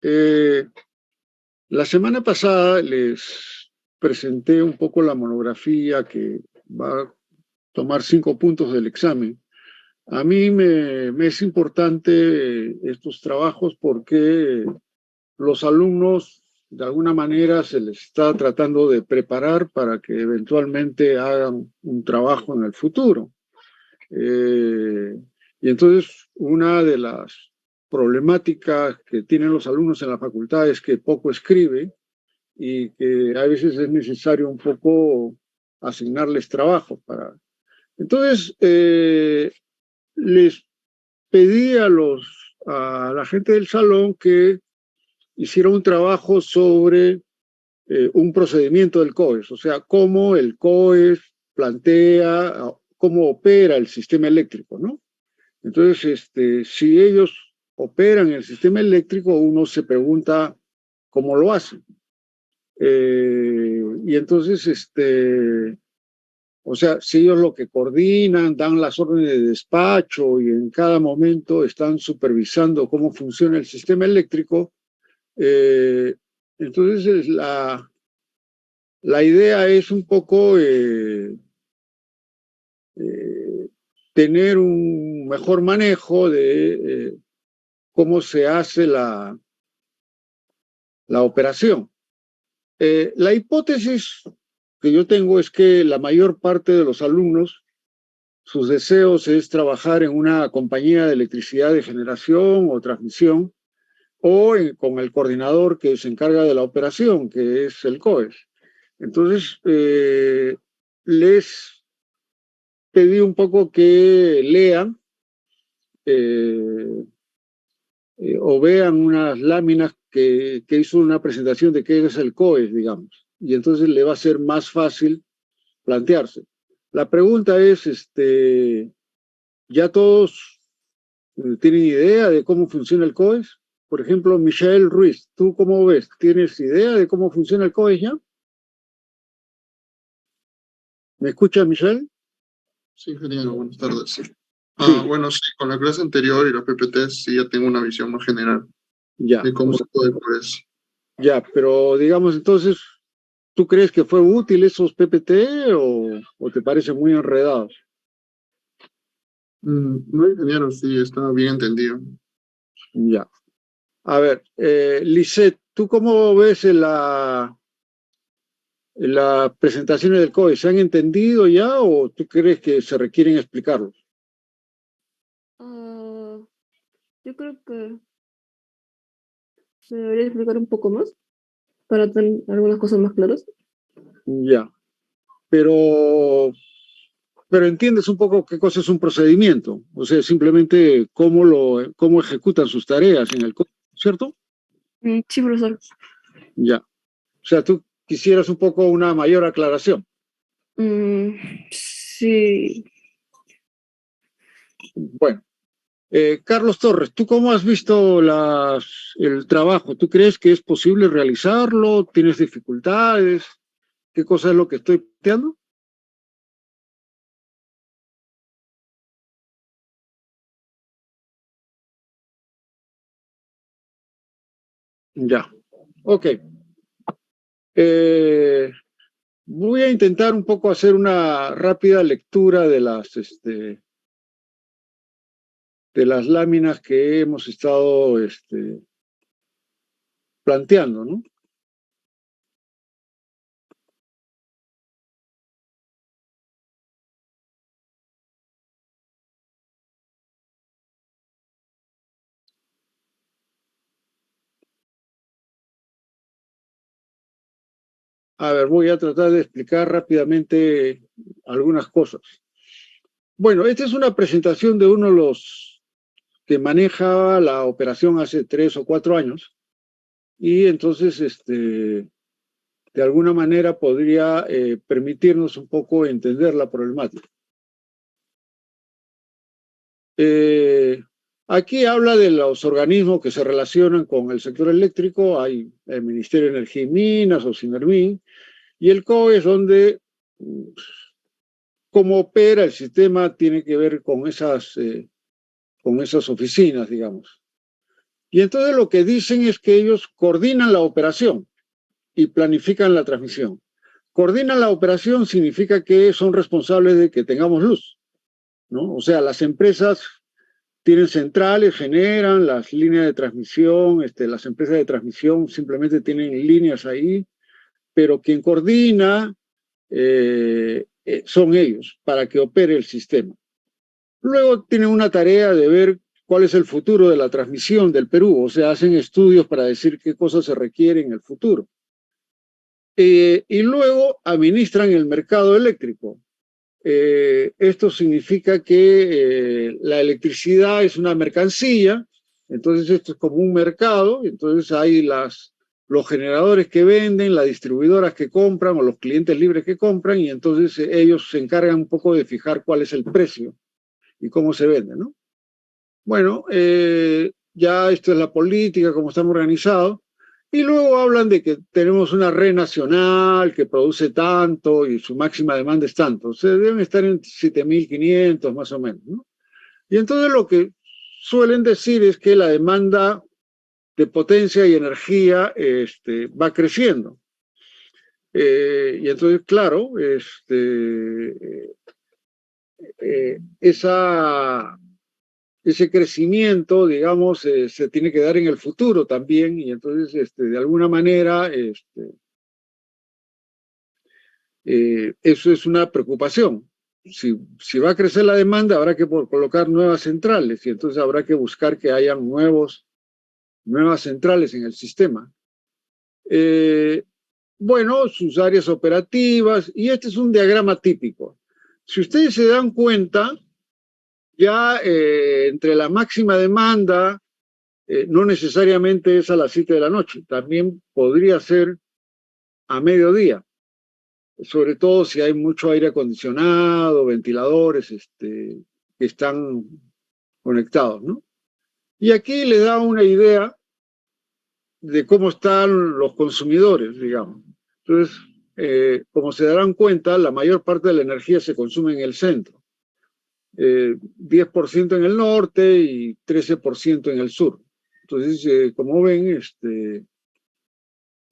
Eh, la semana pasada les presenté un poco la monografía que va a tomar 5 puntos del examen. A mí me es importante estos trabajos porque los alumnos, de alguna manera, se les está tratando de preparar para que eventualmente hagan un trabajo en el futuro. Y entonces, una de las problemáticas que tienen los alumnos en la facultad es que poco escriben y que a veces es necesario un poco asignarles trabajo para. Entonces, les pedí a la gente del salón que hiciera un trabajo sobre un procedimiento del COES, o sea, cómo el COES plantea, cómo opera el sistema eléctrico, ¿no? Entonces, si ellos operan el sistema eléctrico, uno se pregunta cómo lo hacen. Y entonces, o sea, si ellos lo que coordinan, dan las órdenes de despacho y en cada momento están supervisando cómo funciona el sistema eléctrico, entonces la idea es un poco tener un mejor manejo de cómo se hace la operación. La hipótesis que yo tengo es que la mayor parte de los alumnos, sus deseos es trabajar en una compañía de electricidad de generación o transmisión o con el coordinador que se encarga de la operación, que es el COES. Entonces, les pedí un poco que lean eh, o vean unas láminas que hizo una presentación de qué es el COES, digamos, y entonces le va a ser más fácil plantearse. La pregunta es, ¿ya todos tienen idea de cómo funciona el COES? Por ejemplo, Michelle Ruiz, ¿tú cómo ves? ¿Tienes idea de cómo funciona el COES ya? ¿Me escuchas, Michelle? Sí, genial, buenas tardes. Sí. Sí, Bueno, sí, con la clase anterior y los PPTs sí ya tengo una visión más general ya, de cómo se puede por eso. ya, pero digamos entonces, ¿tú crees que fue útil esos PPT o te parecen muy enredados? No, ingeniero, sí, está bien entendido. Ya. A ver, Lisette, ¿tú cómo ves las presentaciones del COE? ¿Se han entendido ya o tú crees que se requieren explicarlos? Ah, yo creo que se debería explicar un poco más para tener algunas cosas más claras. Ya, pero, pero entiendes un poco qué cosa es un procedimiento, o sea, simplemente cómo ejecutan sus tareas en el COE, ¿cierto? Sí, profesor. Ya, o sea, tú quisieras un poco una mayor aclaración. Mm, sí. Bueno. Carlos Torres, ¿tú cómo has visto el trabajo? ¿Tú crees que es posible realizarlo? ¿Tienes dificultades? ¿Qué cosa es lo que estoy planteando? Ya, ok. Eh, Voy a intentar un poco hacer una rápida lectura de las láminas que hemos estado planteando, ¿no? A ver, voy a tratar de explicar rápidamente algunas cosas. Bueno, esta es una presentación de uno de los que maneja la operación hace 3 o 4 años y entonces, de alguna manera podría permitirnos un poco entender la problemática. Aquí habla de los organismos que se relacionan con el sector eléctrico. Hay el Ministerio de Energía y Minas o SINERMIN, y el COE es donde cómo opera el sistema tiene que ver con esas oficinas, digamos. Y entonces lo que dicen es que ellos coordinan la operación y planifican la transmisión. Coordinan la operación significa que son responsables de que tengamos luz, ¿no? O sea, las empresas tienen centrales, generan las líneas de transmisión, las empresas de transmisión simplemente tienen líneas ahí, pero quien coordina son ellos para que opere el sistema. Luego tienen una tarea de ver cuál es el futuro de la transmisión del Perú, o sea, hacen estudios para decir qué cosas se requieren en el futuro. Y luego administran el mercado eléctrico. Esto significa que la electricidad es una mercancía, entonces esto es como un mercado, entonces hay los generadores que venden, las distribuidoras que compran o los clientes libres que compran, y entonces ellos se encargan un poco de fijar cuál es el precio y cómo se vende, ¿no? Bueno, ya esto es la política, cómo estamos organizados. Y luego hablan de que tenemos una red nacional que produce tanto y su máxima demanda es tanto. O sea, deben estar en 7.500 más o menos, ¿no? Y entonces lo que suelen decir es que la demanda de potencia y energía va creciendo. Y entonces, claro, ese crecimiento, digamos, se tiene que dar en el futuro también, y entonces, de alguna manera, eso es una preocupación. Si va a crecer la demanda, habrá que colocar nuevas centrales, y entonces habrá que buscar que hayan nuevas centrales en el sistema. Bueno, sus áreas operativas, y este es un diagrama típico. Si ustedes se dan cuenta, ya entre la máxima demanda, no necesariamente es a las 7 de la noche, también podría ser a mediodía, sobre todo si hay mucho aire acondicionado, ventiladores que están conectados, ¿no? Y aquí les da una idea de cómo están los consumidores, digamos. Entonces, como se darán cuenta, la mayor parte de la energía se consume en el centro, 10% en el norte y 13% en el sur. Entonces, como ven,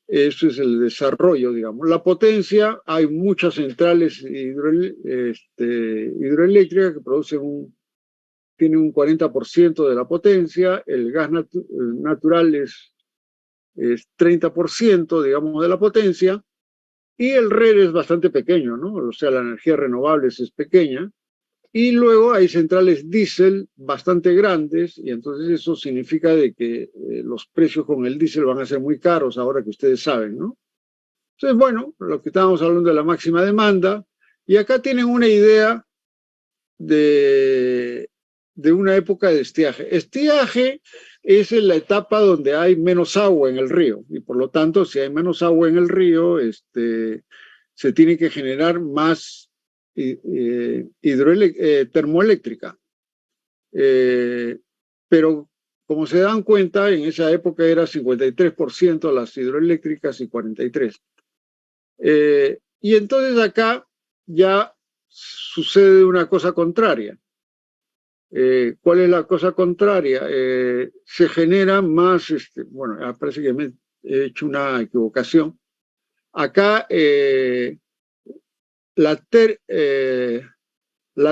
eso es el desarrollo, digamos. La potencia, hay muchas centrales hidroeléctricas que tienen un 40% de la potencia, el gas natural es 30%, digamos, de la potencia, y el RER es bastante pequeño, ¿no? O sea, la energía renovable es pequeña. Y luego hay centrales diésel bastante grandes, y entonces eso significa de que los precios con el diésel van a ser muy caros ahora que ustedes saben, ¿no? Entonces, bueno, lo que estábamos hablando de la máxima demanda, y acá tienen una idea de una época de estiaje. Estiaje es en la etapa donde hay menos agua en el río, y por lo tanto, si hay menos agua en el río, se tiene que generar más termoeléctrica. Pero como se dan cuenta, en esa época era 53% las hidroeléctricas y 43%. Y entonces acá ya sucede una cosa contraria. ¿Cuál es la cosa contraria? Se genera más, bueno, parece que me he hecho una equivocación. Acá la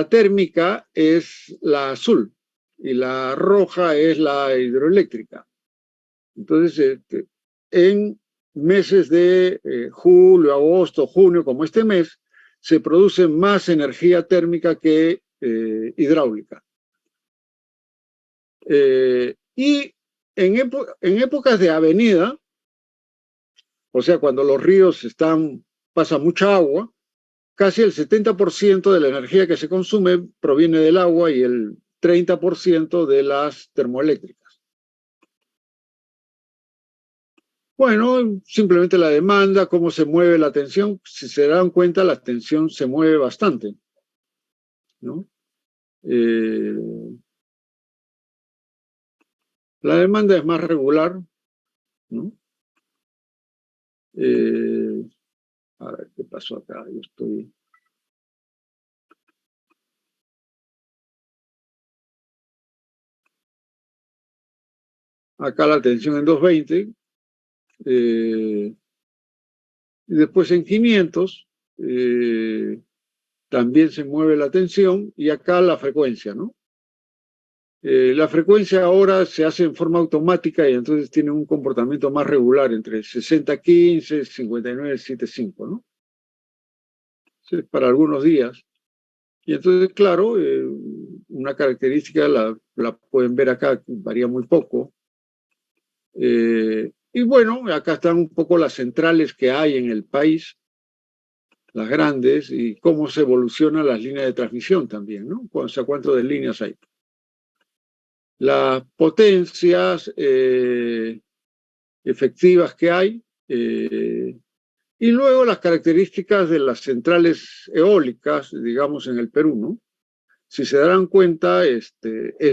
térmica es la azul y la roja es la hidroeléctrica. Entonces, en meses de julio, agosto, junio, como este mes, se produce más energía térmica que hidráulica. Y en épocas de avenida, o sea, cuando los ríos pasa mucha agua, casi el 70% de la energía que se consume proviene del agua y el 30% de las termoeléctricas. Bueno, simplemente la demanda, cómo se mueve la tensión. Si se dan cuenta, la tensión se mueve bastante, ¿no? La demanda es más regular, ¿no? A ver, ¿qué pasó acá? Yo estoy... acá la tensión en 220, y después en 500 también se mueve la tensión, y acá la frecuencia, ¿no? La frecuencia ahora se hace en forma automática y entonces tiene un comportamiento más regular entre 60-15, 59-75, ¿no? Sí, para algunos días. Y entonces, claro, una característica la pueden ver acá, varía muy poco. Y bueno, acá están un poco las centrales que hay en el país, las grandes, y cómo se evolucionan las líneas de transmisión también, ¿no? O sea, cuántas de líneas hay. Las potencias efectivas que hay, y luego las características de las centrales eólicas, digamos, en el Perú, ¿no? Si se darán cuenta, es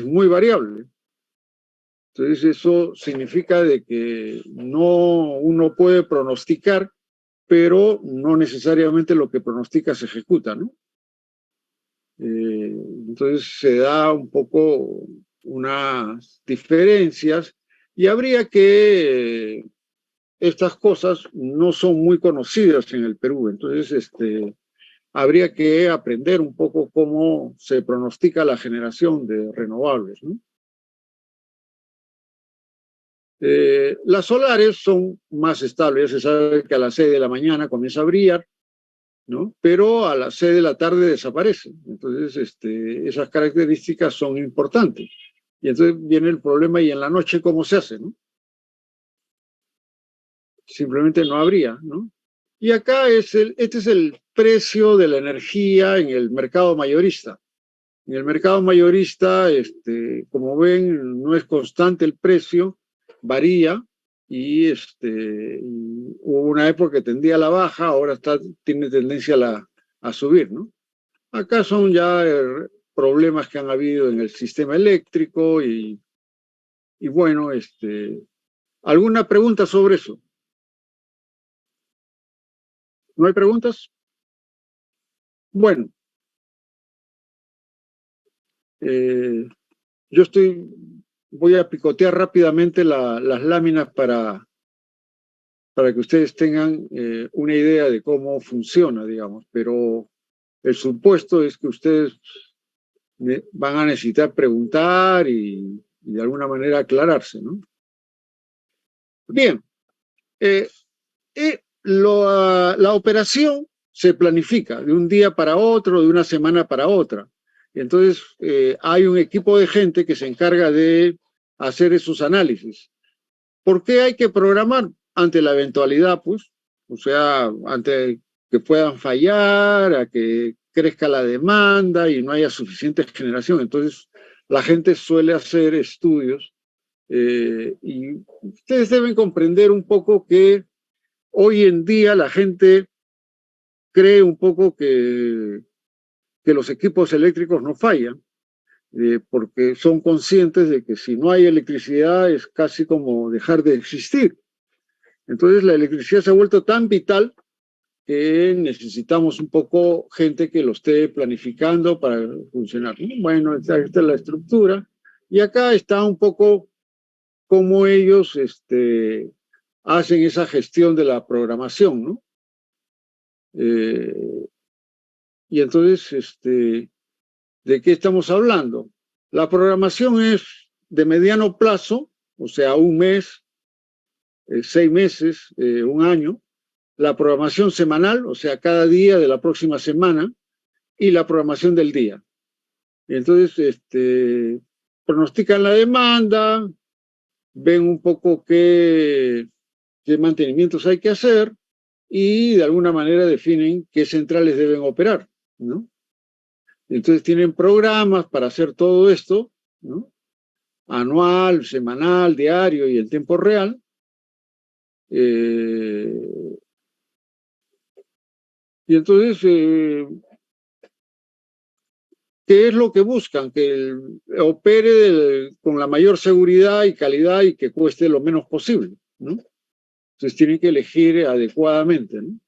muy variable. Entonces eso significa de que uno puede pronosticar, pero no necesariamente lo que pronostica se ejecuta, ¿no? Entonces se da un poco unas diferencias y habría que, estas cosas no son muy conocidas en el Perú, entonces habría que aprender un poco cómo se pronostica la generación de renovables, ¿no? Las solares son más estables, ya se sabe que a las 6 de la mañana comienza a brillar, ¿no? Pero a las 6 de la tarde desaparece. Entonces, esas características son importantes. Y entonces viene el problema, y en la noche, ¿cómo se hace, no? Simplemente no habría, ¿no? Y acá este es el precio de la energía en el mercado mayorista. En el mercado mayorista, como ven, no es constante el precio, varía, y hubo una época que tendía a la baja, ahora tiene tendencia a subir, ¿no? Acá son ya problemas que han habido en el sistema eléctrico y bueno, ¿alguna pregunta sobre eso? ¿No hay preguntas? Bueno, eh, yo voy a picotear rápidamente las láminas para que ustedes tengan una idea de cómo funciona, digamos, pero el supuesto es que ustedes van a necesitar preguntar y de alguna manera aclararse, ¿no? Bien, la operación se planifica de un día para otro, de una semana para otra. Entonces, hay un equipo de gente que se encarga de hacer esos análisis. ¿Por qué hay que programar? Ante la eventualidad, pues, o sea, ante que puedan fallar, a que crezca la demanda y no haya suficiente generación. Entonces, la gente suele hacer estudios, y ustedes deben comprender un poco que hoy en día la gente cree un poco que los equipos eléctricos no fallan, porque son conscientes de que si no hay electricidad es casi como dejar de existir. Entonces la electricidad se ha vuelto tan vital que necesitamos un poco gente que lo esté planificando para funcionar. Bueno, esta es la estructura, y acá está un poco cómo ellos hacen esa gestión de la programación, ¿no? Y entonces, ¿de qué estamos hablando? La programación es de mediano plazo, o sea, un mes, 6 meses, un año. La programación semanal, o sea, cada día de la próxima semana, y la programación del día. Entonces, pronostican la demanda, ven un poco qué mantenimientos hay que hacer y de alguna manera definen qué centrales deben operar, ¿no? Entonces tienen programas para hacer todo esto, ¿no? Anual, semanal, diario y en tiempo real. Y entonces, ¿qué es lo que buscan? Que opere con la mayor seguridad y calidad y que cueste lo menos posible, ¿no? Entonces tienen que elegir adecuadamente, ¿no?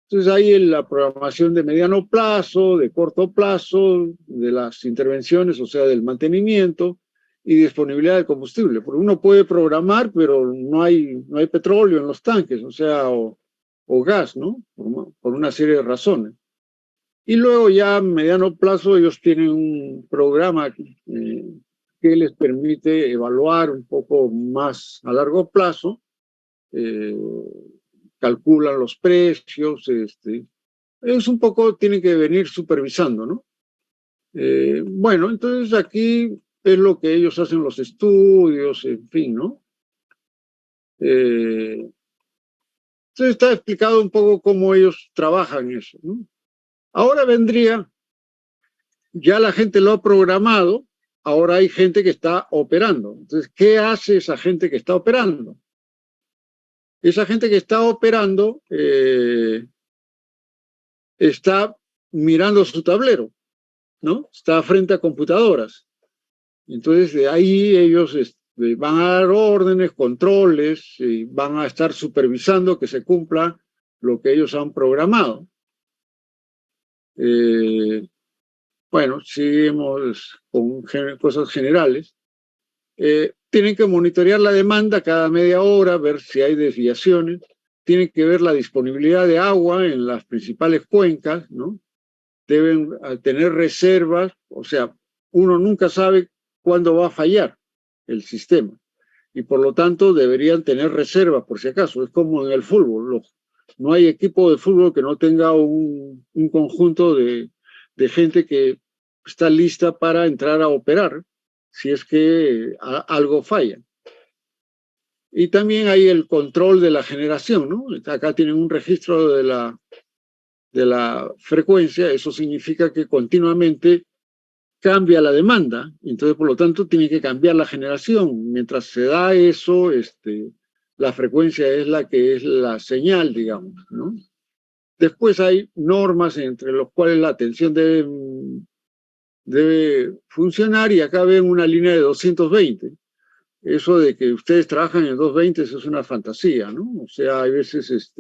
Entonces hay la programación de mediano plazo, de corto plazo, de las intervenciones, o sea, del mantenimiento, y disponibilidad de combustible, porque uno puede programar, pero no hay petróleo en los tanques, o sea, o gas, ¿no? Por una serie de razones. Y luego ya a mediano plazo ellos tienen un programa que les permite evaluar un poco más a largo plazo, calculan los precios, es un poco, tienen que venir supervisando, ¿no? Bueno, entonces aquí es lo que ellos hacen los estudios, en fin, ¿no? Entonces está explicado un poco cómo ellos trabajan eso, ¿no? Ahora vendría, ya la gente lo ha programado, ahora hay gente que está operando. Entonces, ¿qué hace esa gente que está operando? Esa gente que está operando está mirando su tablero, ¿no? Está frente a computadoras. Entonces, de ahí ellos van a dar órdenes, controles, van a estar supervisando que se cumpla lo que ellos han programado. Bueno, seguimos con cosas generales. Tienen que monitorear la demanda cada media hora, ver si hay desviaciones. Tienen que ver la disponibilidad de agua en las principales cuencas, ¿no? Deben tener reservas, o sea, uno nunca sabe cuándo va a fallar el sistema y por lo tanto deberían tener reservas por si acaso. Es como en el fútbol, no hay equipo de fútbol que no tenga un conjunto de gente que está lista para entrar a operar si es que algo falla. Y también hay el control de la generación, ¿no? Acá tienen un registro de la frecuencia, eso significa que continuamente cambia la demanda, entonces por lo tanto tiene que cambiar la generación. Mientras se da eso, la frecuencia es la que es la señal, digamos, ¿no? Después hay normas entre las cuales la atención debe funcionar y acá ven una línea de 220. Eso de que ustedes trabajan en 220 es una fantasía, ¿no? O sea, hay veces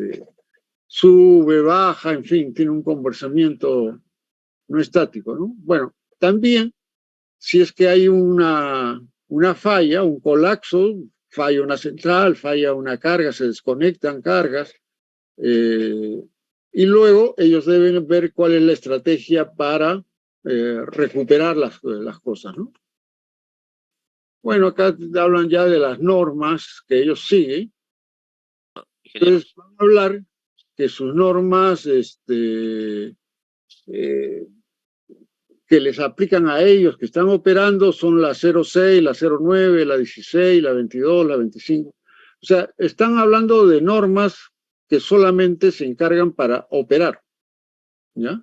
sube, baja, en fin, tiene un conversamiento no estático, ¿no? Bueno, también si es que hay una falla, un colapso, falla una central, falla una carga, se desconectan cargas, y luego ellos deben ver cuál es la estrategia para recuperar las cosas, ¿no? Bueno, acá hablan ya de las normas que ellos siguen. Entonces, van a hablar que sus normas que les aplican a ellos que están operando son la 06, la 09, la 16, la 22, la 25. O sea, están hablando de normas que solamente se encargan para operar, ¿ya?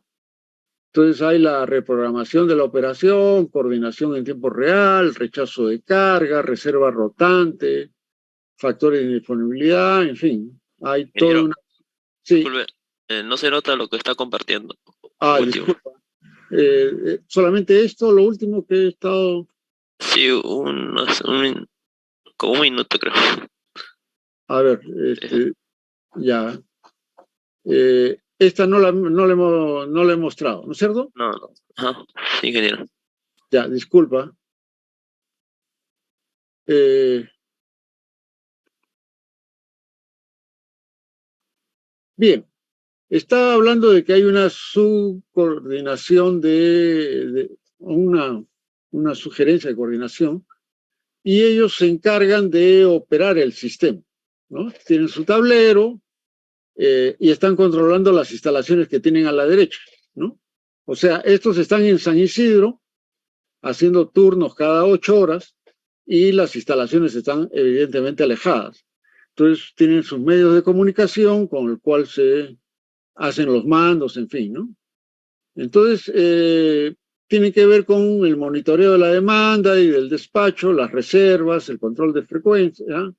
Entonces hay la reprogramación de la operación, coordinación en tiempo real, rechazo de carga, reserva rotante, factores de disponibilidad, en fin, hay toda una... Sí. Disculpe, no se nota lo que está compartiendo. Disculpa. Solamente esto, lo último que he estado... Sí, como un minuto creo. A ver, ya. Esta no la he mostrado, ¿no es cierto? No. Ajá. Sí, ingeniero. Ya, disculpa. Bien. Está hablando de que hay una subcoordinación una sugerencia de coordinación y ellos se encargan de operar el sistema, ¿no? Tienen su tablero y están controlando las instalaciones que tienen a la derecha, ¿no? O sea, estos están en San Isidro haciendo turnos cada 8 horas y las instalaciones están evidentemente alejadas. Entonces tienen sus medios de comunicación con el cual se hacen los mandos, en fin, ¿no? Entonces, tiene que ver con el monitoreo de la demanda y del despacho, las reservas, el control de frecuencia,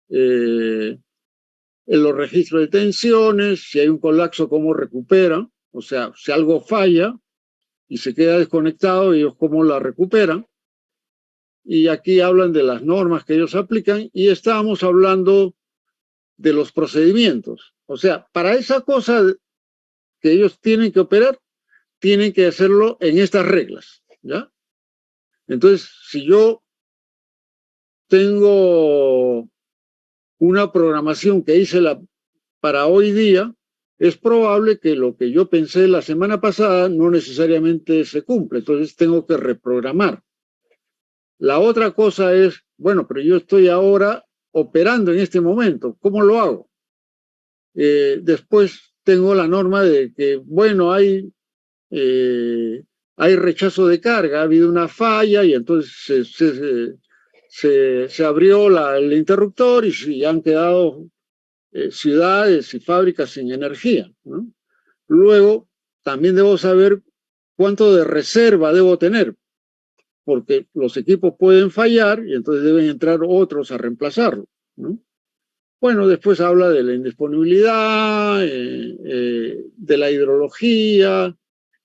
los registros de tensiones, si hay un colapso, cómo recupera, o sea, si algo falla y se queda desconectado, ellos cómo la recuperan. Y aquí hablan de las normas que ellos aplican y estábamos hablando de los procedimientos. O sea, para esa cosa que ellos tienen que operar, tienen que hacerlo en estas reglas, ¿ya? Entonces, si yo tengo una programación que hice para hoy día, es probable que lo que yo pensé la semana pasada no necesariamente se cumple, entonces tengo que reprogramar. La otra cosa es, bueno, pero yo estoy ahora operando en este momento, ¿cómo lo hago? Después tengo la norma de que, bueno, hay rechazo de carga, ha habido una falla y entonces se abrió el interruptor y han quedado ciudades y fábricas sin energía, ¿no? Luego, también debo saber cuánto de reserva debo tener, porque los equipos pueden fallar y entonces deben entrar otros a reemplazarlo, ¿no? Bueno, después habla de la indisponibilidad, de la hidrología,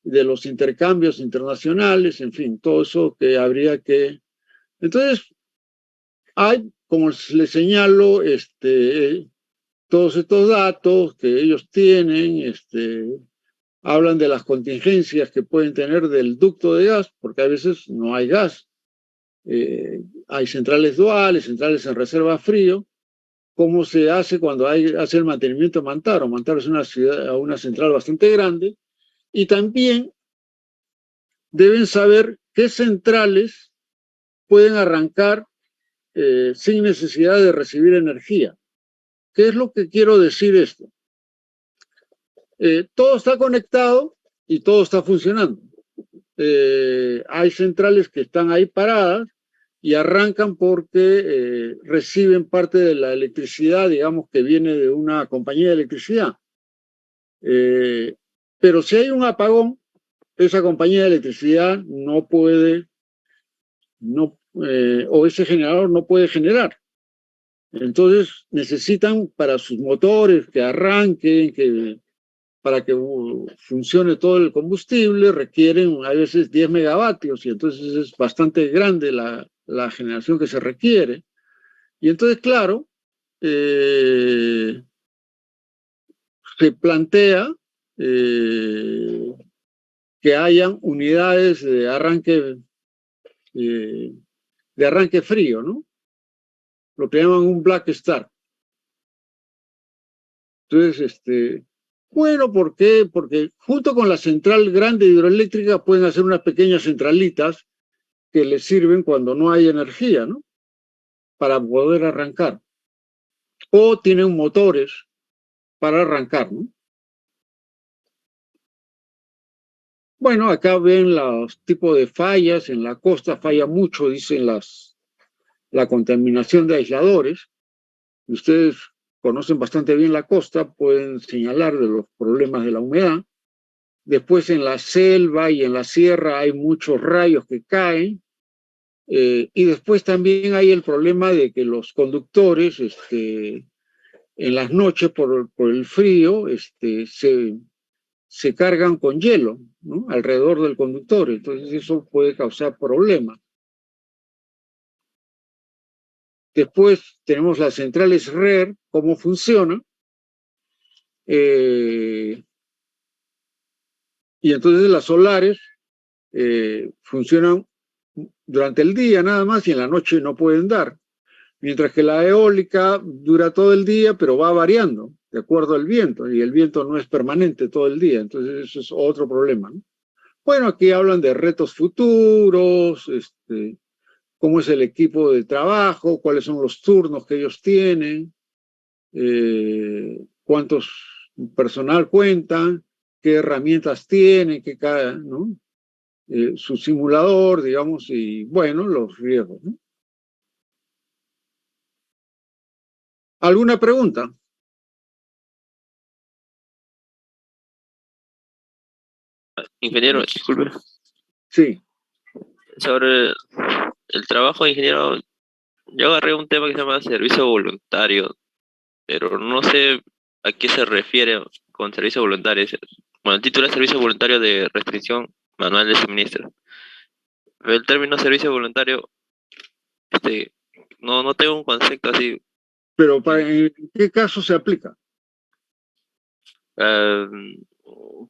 de los intercambios internacionales, en fin, todo eso que habría que... Entonces, hay, como les señalo, todos estos datos que ellos tienen, hablan de las contingencias que pueden tener del ducto de gas, porque a veces no hay gas. Hay centrales duales, centrales en reserva frío. ¿Cómo se hace cuando hace el mantenimiento de Mantaro? Mantaro es una central bastante grande. Y también deben saber qué centrales pueden arrancar sin necesidad de recibir energía. ¿Qué es lo que quiero decir esto? Todo está conectado y todo está funcionando. Hay centrales que están ahí paradas y arrancan porque reciben parte de la electricidad, digamos, que viene de una compañía de electricidad. Pero si hay un apagón, esa compañía de electricidad no puede, o ese generador no puede generar. Entonces necesitan para sus motores que arranquen, para que funcione todo el combustible, requieren a veces 10 megavatios y entonces es bastante grande la generación que se requiere. Y entonces, claro, se plantea que hayan unidades de arranque frío, ¿no? Lo que llaman un black start. Entonces, bueno, ¿por qué? Porque junto con la central grande hidroeléctrica pueden hacer unas pequeñas centralitas que les sirven cuando no hay energía, ¿no? Para poder arrancar. O tienen motores para arrancar, ¿no? Bueno, acá ven los tipos de fallas. En la costa falla mucho, dicen la contaminación de aisladores. Ustedes conocen bastante bien la costa, pueden señalar de los problemas de la humedad. Después en la selva y en la sierra hay muchos rayos que caen. Y después también hay el problema de que los conductores, en las noches por el frío, se cargan con hielo, ¿no? Alrededor del conductor. Entonces eso puede causar problemas. Después tenemos las centrales RER, cómo funciona. Y entonces las solares funcionan durante el día nada más y en la noche no pueden dar. Mientras que la eólica dura todo el día, pero va variando de acuerdo al viento, y el viento no es permanente todo el día, entonces eso es otro problema, ¿no? Bueno, aquí hablan de retos futuros, cómo es el equipo de trabajo, cuáles son los turnos que ellos tienen, cuántos personal cuentan, qué herramientas tienen, ¿no? Su simulador, digamos, y bueno, los riesgos, ¿no? ¿Alguna pregunta? Ingeniero, disculpe. Sí. Sobre el trabajo de ingeniero, yo agarré un tema que se llama servicio voluntario, pero no sé a qué se refiere con servicio voluntario. Bueno, el título es servicio voluntario de restricción manual de suministro. Pero el término servicio voluntario, no tengo un concepto así. Pero ¿en qué caso se aplica? eh,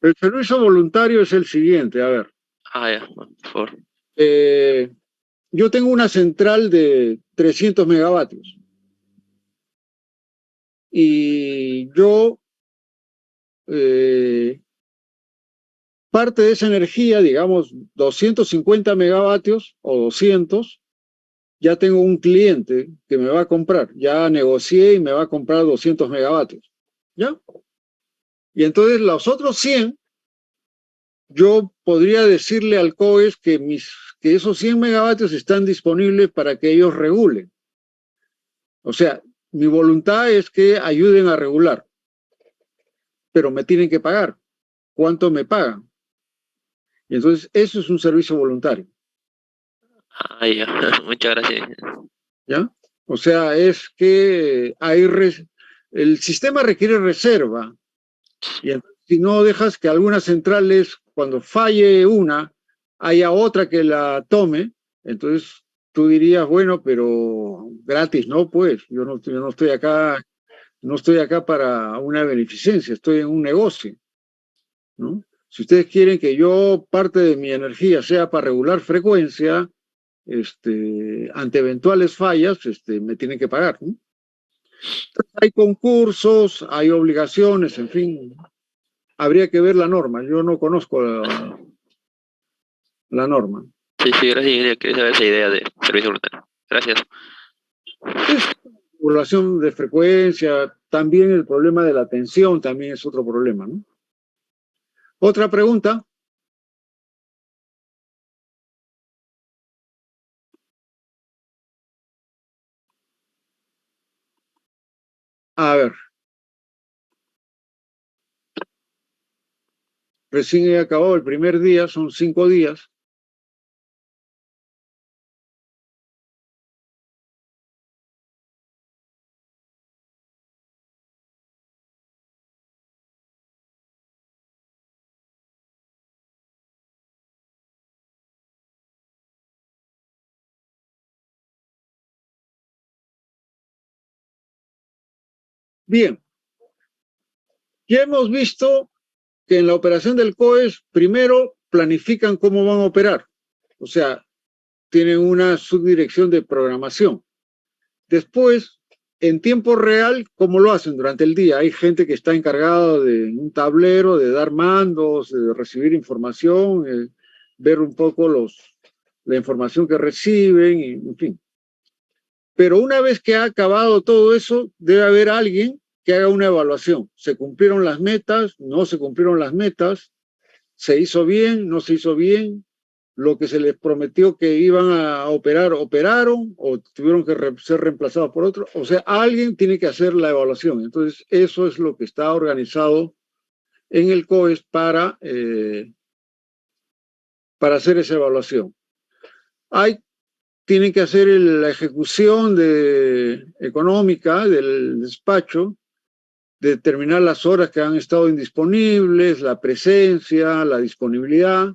El servicio voluntario es el siguiente, a ver. ya, por favor. Eh, yo tengo una central de 300 megavatios y yo parte de esa energía, digamos 250 megavatios o 200, ya tengo un cliente que me va a comprar, ya negocié y me va a comprar 200 megavatios, ¿ya? Y entonces los otros 100, yo podría decirle al COES que esos 100 megavatios están disponibles para que ellos regulen. O sea, mi voluntad es que ayuden a regular, pero me tienen que pagar. ¿Cuánto me pagan? Y entonces eso es un servicio voluntario, Ah, ya. Muchas gracias. ¿ya? O sea, es que el sistema requiere reserva. Y entonces, si no dejas que algunas centrales, cuando falle una, haya otra que la tome, entonces tú dirías, bueno, pero gratis, no, pues, yo no estoy acá, no estoy acá para una beneficencia, estoy en un negocio, ¿no? Si ustedes quieren que yo parte de mi energía sea para regular frecuencia, ante eventuales fallas, me tienen que pagar, ¿no? Hay concursos, hay obligaciones, en fin, habría que ver la norma. Yo no conozco la norma. Sí, sí, gracias, ingeniero. Quería saber esa idea de servicio voluntario. Gracias. Es regulación de frecuencia, también el problema de la tensión también es otro problema, ¿no? Otra pregunta. A ver. Recién he acabado el primer día, son 5 días. Bien, ya hemos visto que en la operación del COES, primero planifican cómo van a operar. O sea, tienen una subdirección de programación. Después, en tiempo real, ¿cómo lo hacen durante el día? Hay gente que está encargada de un tablero, de dar mandos, de recibir información, ver un poco la información que reciben, y, en fin. Pero una vez que ha acabado todo eso, debe haber alguien que haga una evaluación. ¿Se cumplieron las metas? ¿No se cumplieron las metas? ¿Se hizo bien? ¿No se hizo bien? ¿Lo que se les prometió que iban a operar, operaron o tuvieron que ser reemplazados por otro? O sea, alguien tiene que hacer la evaluación. Entonces, eso es lo que está organizado en el COES para hacer esa evaluación. Tienen que hacer la ejecución económica del despacho, determinar las horas que han estado indisponibles, la presencia, la disponibilidad,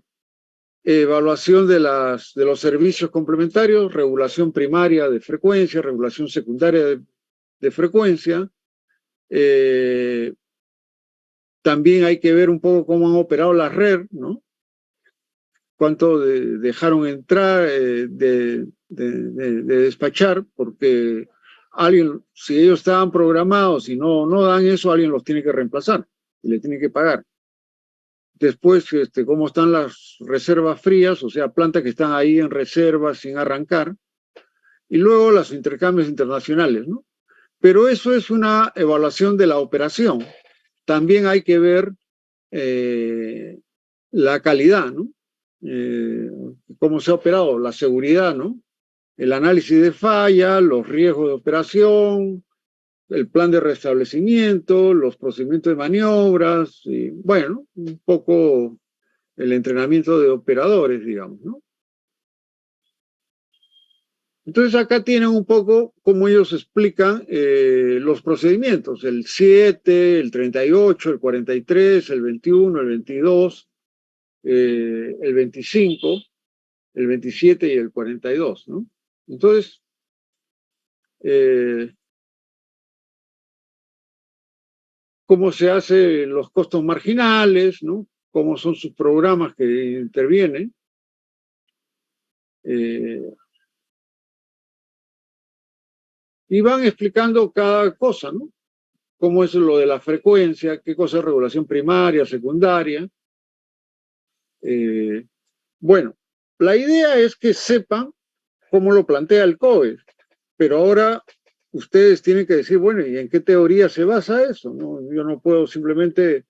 evaluación de los servicios complementarios, regulación primaria de frecuencia, regulación secundaria de frecuencia. También hay que ver un poco cómo han operado la red, ¿no? Cuánto dejaron entrar de despachar, porque si ellos estaban programados y no dan eso, alguien los tiene que reemplazar y le tiene que pagar. Después, cómo están las reservas frías, o sea, plantas que están ahí en reserva sin arrancar, y luego los intercambios internacionales, ¿no? Pero eso es una evaluación de la operación. También hay que ver la calidad, ¿no? Cómo se ha operado, la seguridad, ¿no? El análisis de falla, los riesgos de operación, el plan de restablecimiento, los procedimientos de maniobras, y bueno, un poco el entrenamiento de operadores, digamos, ¿no? Entonces acá tienen un poco cómo ellos explican los procedimientos, el 7, el 38, el 43, el 21, el 22, el 25, el 27 y el 42, ¿no? Entonces, cómo se hacen los costos marginales, ¿no? Cómo son sus programas que intervienen. y van explicando cada cosa, ¿no? Cómo es lo de la frecuencia, qué cosa es regulación primaria, secundaria. Bueno, la idea es que sepan cómo lo plantea el COE, pero ahora ustedes tienen que decir, bueno, ¿y en qué teoría se basa eso? ¿No? Yo no puedo simplemente,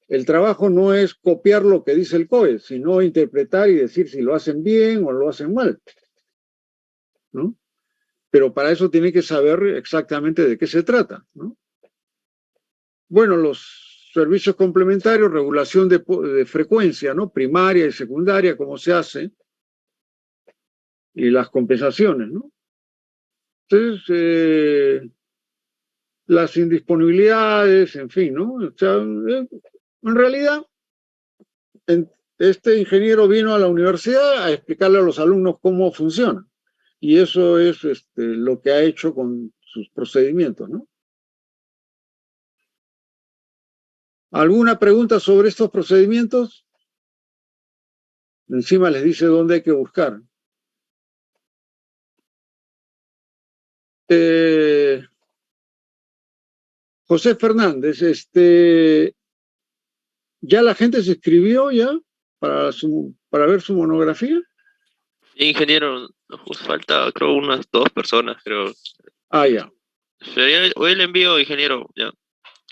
el trabajo no es copiar lo que dice el COE, sino interpretar y decir si lo hacen bien o lo hacen mal, ¿no? Pero para eso tienen que saber exactamente de qué se trata, ¿no? Bueno, los servicios complementarios, regulación de frecuencia, ¿no? Primaria y secundaria, cómo se hace, y las compensaciones, ¿no? Entonces, las indisponibilidades, en fin, ¿no? O sea, en realidad, este ingeniero vino a la universidad a explicarle a los alumnos cómo funciona. Y eso es lo que ha hecho con sus procedimientos, ¿no? ¿Alguna pregunta sobre estos procedimientos? Encima les dice dónde hay que buscar. José Fernández, ¿ya la gente se inscribió ya para ver su monografía? Sí, ingeniero, nos falta creo unas 2 personas, creo. Ah, ya. Hoy le envío, ingeniero, ya.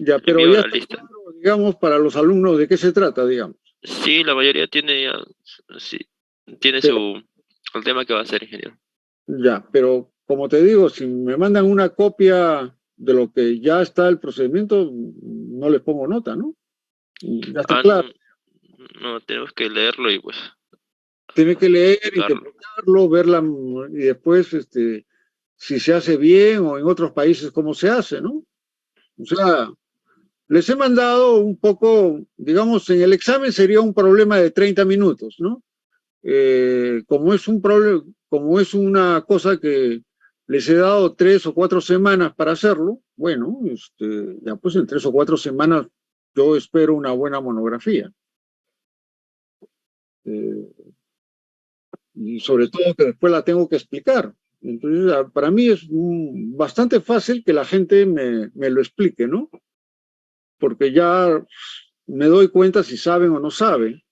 Ya, Le pero envío ya la está lista. claro, digamos, para los alumnos de qué se trata, digamos. Sí, la mayoría tiene ya, sí, tiene Pero, el tema que va a hacer, ingeniero. ya, pero como te digo, si me mandan una copia de lo que ya está el procedimiento, no les pongo nota, ¿no? Ya está Ah, claro. no, tenemos que leerlo y pues Tiene que leer, explicarlo. interpretarlo, verla y después, si se hace bien o en otros países cómo se hace, ¿no? O sea, les he mandado un poco, digamos, en el examen sería un problema de 30 minutos, ¿no? Como es un problema, como es una cosa que les he dado 3 o 4 semanas para hacerlo, bueno, ya pues en 3 o 4 semanas yo espero una buena monografía. Eh, y sobre todo que después la tengo que explicar. Entonces, para mí es bastante fácil que la gente me lo explique, ¿no? Porque ya me doy cuenta si saben o no saben.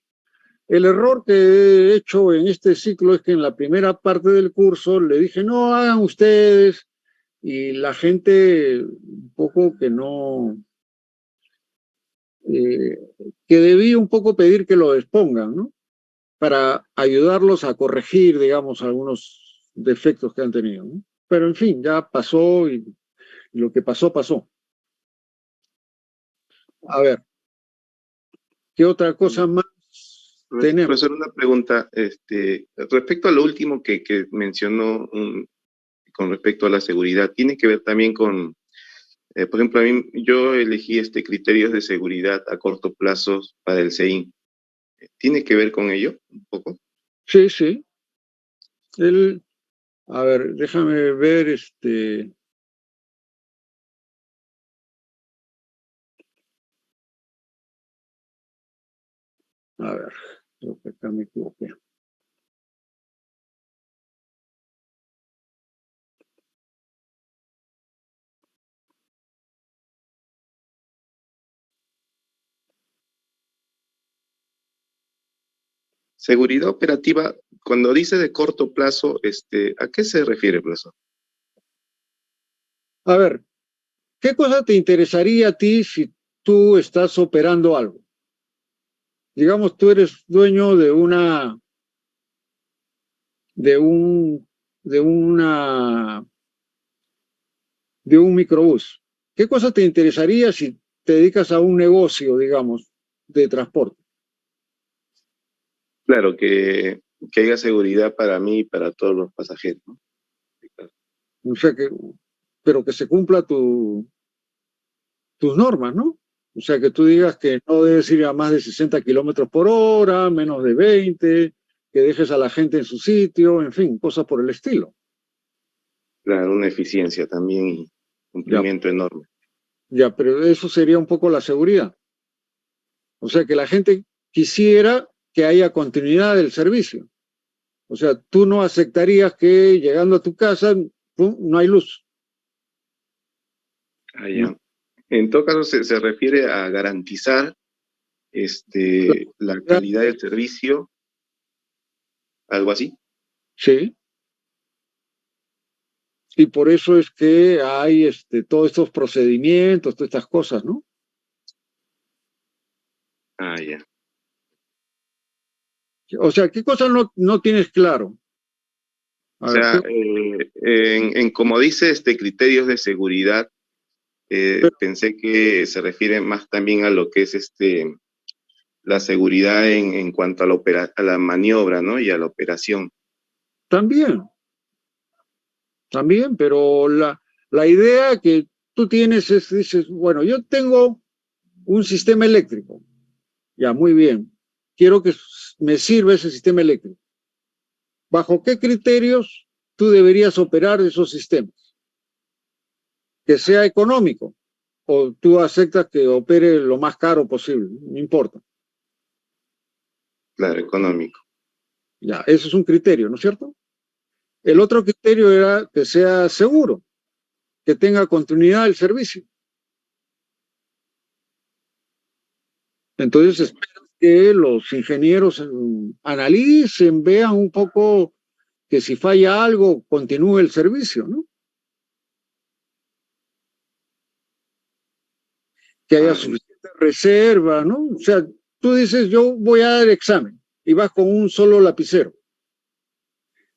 El error que he hecho en este ciclo es que en la primera parte del curso le dije, no, hagan ustedes, y la gente un poco que no, eh, que debí un poco pedir que lo expongan, ¿no? Para ayudarlos a corregir, digamos, algunos defectos que han tenido, ¿no? Pero en fin, ya pasó y lo que pasó, pasó. A ver, ¿qué otra cosa más tenemos? Profesor, una pregunta, respecto a lo último que mencionó con respecto a la seguridad, tiene que ver también con, por ejemplo, a mí, yo elegí criterios de seguridad a corto plazo para el CEIN. ¿Tiene que ver con ello un poco? Sí, sí. A ver, déjame ver a ver, creo que acá me equivoqué. Seguridad operativa, cuando dice de corto plazo, ¿a qué se refiere, profesor? A ver, ¿qué cosa te interesaría a ti si tú estás operando algo? Digamos, tú eres dueño de de un, de de un microbús. ¿Qué cosa te interesaría si te dedicas a un negocio, digamos, de transporte? Claro, que haya seguridad para mí y para todos los pasajeros, ¿no? O sea pero que se cumpla tus normas, ¿no? O sea, que tú digas que no debes ir a más de 60 kilómetros por hora, menos de 20, que dejes a la gente en su sitio, en fin, cosas por el estilo. Claro, una eficiencia también y Ya, cumplimiento enorme. ya, pero eso sería un poco la seguridad. O sea, que la gente quisiera que haya continuidad del servicio. O sea, tú no aceptarías que llegando a tu casa, ¡pum!, no hay luz. Ah, ya. En todo caso, se refiere a garantizar la calidad del servicio, algo así. Sí. Y por eso es que hay todos estos procedimientos, todas estas cosas, ¿no? Ah, ya. O sea, ¿qué cosas no tienes claro? O sea, como dice criterios de seguridad, pensé que se refiere más también a lo que es la seguridad en cuanto a a la maniobra, ¿no? Y a la operación. También, pero la idea que tú tienes es, dices, bueno, yo tengo un sistema eléctrico, ya, muy bien, quiero que me sirva ese sistema eléctrico. ¿Bajo qué criterios tú deberías operar esos sistemas? Que sea económico, o tú aceptas que opere lo más caro posible, no importa. Claro, económico. Ya, eso es un criterio, ¿no es cierto? El otro criterio era que sea seguro, que tenga continuidad el servicio. Entonces espero que los ingenieros analicen, vean un poco que si falla algo, continúe el servicio, ¿no? Que haya suficiente reserva, ¿no? O sea, tú dices, yo voy a dar examen y vas con un solo lapicero.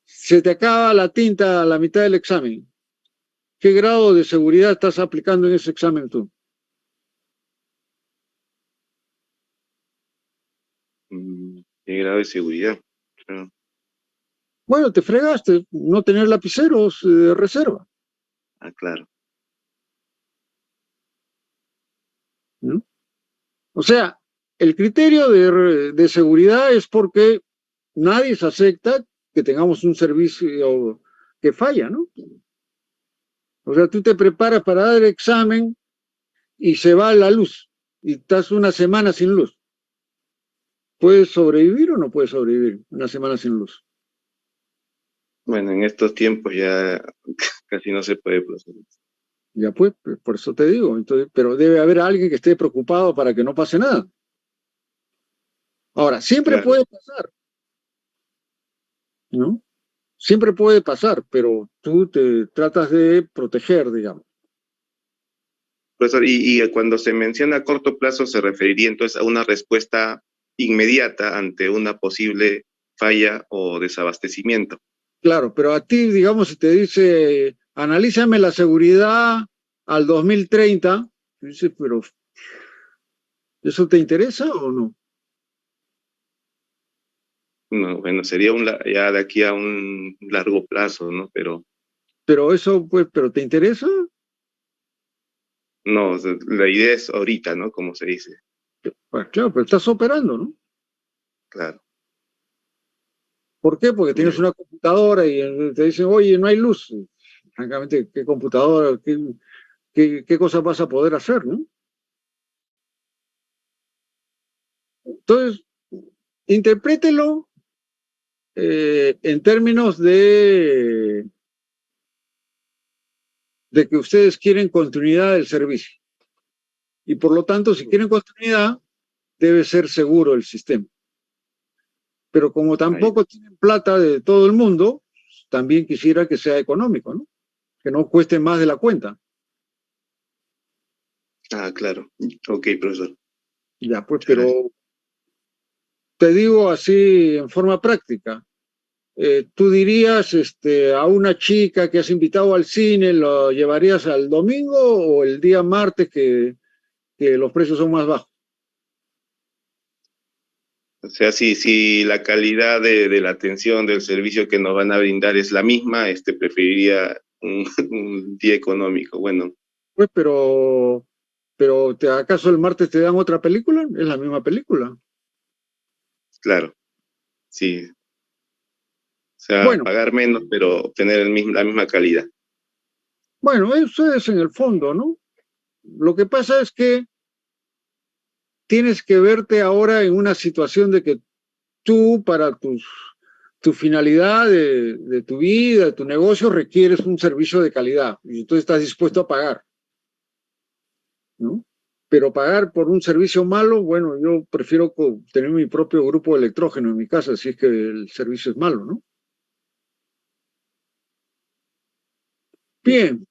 Se te acaba la tinta a la mitad del examen. ¿Qué grado de seguridad estás aplicando en ese examen tú? ¿Qué grado de seguridad? Claro. Bueno, te fregaste, no tener lapiceros de reserva, Ah, claro. ¿no? O sea, el criterio de seguridad es porque nadie se acepta que tengamos un servicio que falla, ¿no? O sea, tú te preparas para dar el examen y se va la luz y estás una semana sin luz. ¿Puedes sobrevivir o no puedes sobrevivir una semana sin luz? Bueno, en estos tiempos ya casi no se puede proceder. Ya pues, por eso te digo. Entonces, pero debe haber alguien que esté preocupado para que no pase nada. Ahora, siempre Claro. puede pasar, ¿no? Siempre puede pasar, pero tú te tratas de proteger, digamos. Profesor, y cuando se menciona a corto plazo, ¿se referiría entonces a una respuesta inmediata ante una posible falla o desabastecimiento? Claro, pero a ti, digamos, si te dice, analízame la seguridad al 2030, dices, pero ¿eso te interesa o no? No, bueno, sería ya de aquí a un largo plazo, ¿no? Pero eso, pues, ¿pero te interesa? No, o sea, la idea es ahorita, ¿no? Como se dice. Pues claro, pero estás operando, ¿no? Claro. ¿Por qué? Porque tienes una computadora y te dicen, oye, no hay luz. Francamente, ¿qué computadora, qué cosas vas a poder hacer, ¿no? Entonces, interprételo en términos de que ustedes quieren continuidad del servicio. Y por lo tanto, si quieren continuidad, debe ser seguro el sistema. Pero como tampoco tienen plata de todo el mundo, también quisiera que sea económico, ¿no? Que no cueste más de la cuenta. Ah, claro. Ok, profesor. Ya, pues, pero te digo así en forma práctica. ¿Tú dirías a una chica que has invitado al cine, lo llevarías al domingo o el día martes que los precios son más bajos? O sea, si la calidad de la atención del servicio que nos van a brindar es la misma, preferiría un día económico. Bueno, Pues, pero ¿acaso el martes te dan otra película? Es la misma película. claro, sí. O sea, Bueno, pagar menos, pero obtener la misma calidad. bueno, eso es en el fondo, ¿no? Lo que pasa es que tienes que verte ahora en una situación de que tú, para tu finalidad de tu vida, de tu negocio, requieres un servicio de calidad y tú estás dispuesto a pagar. Pero pagar por un servicio malo, bueno, yo prefiero tener mi propio grupo de electrógeno en mi casa si es que el servicio es malo, ¿no? Bien.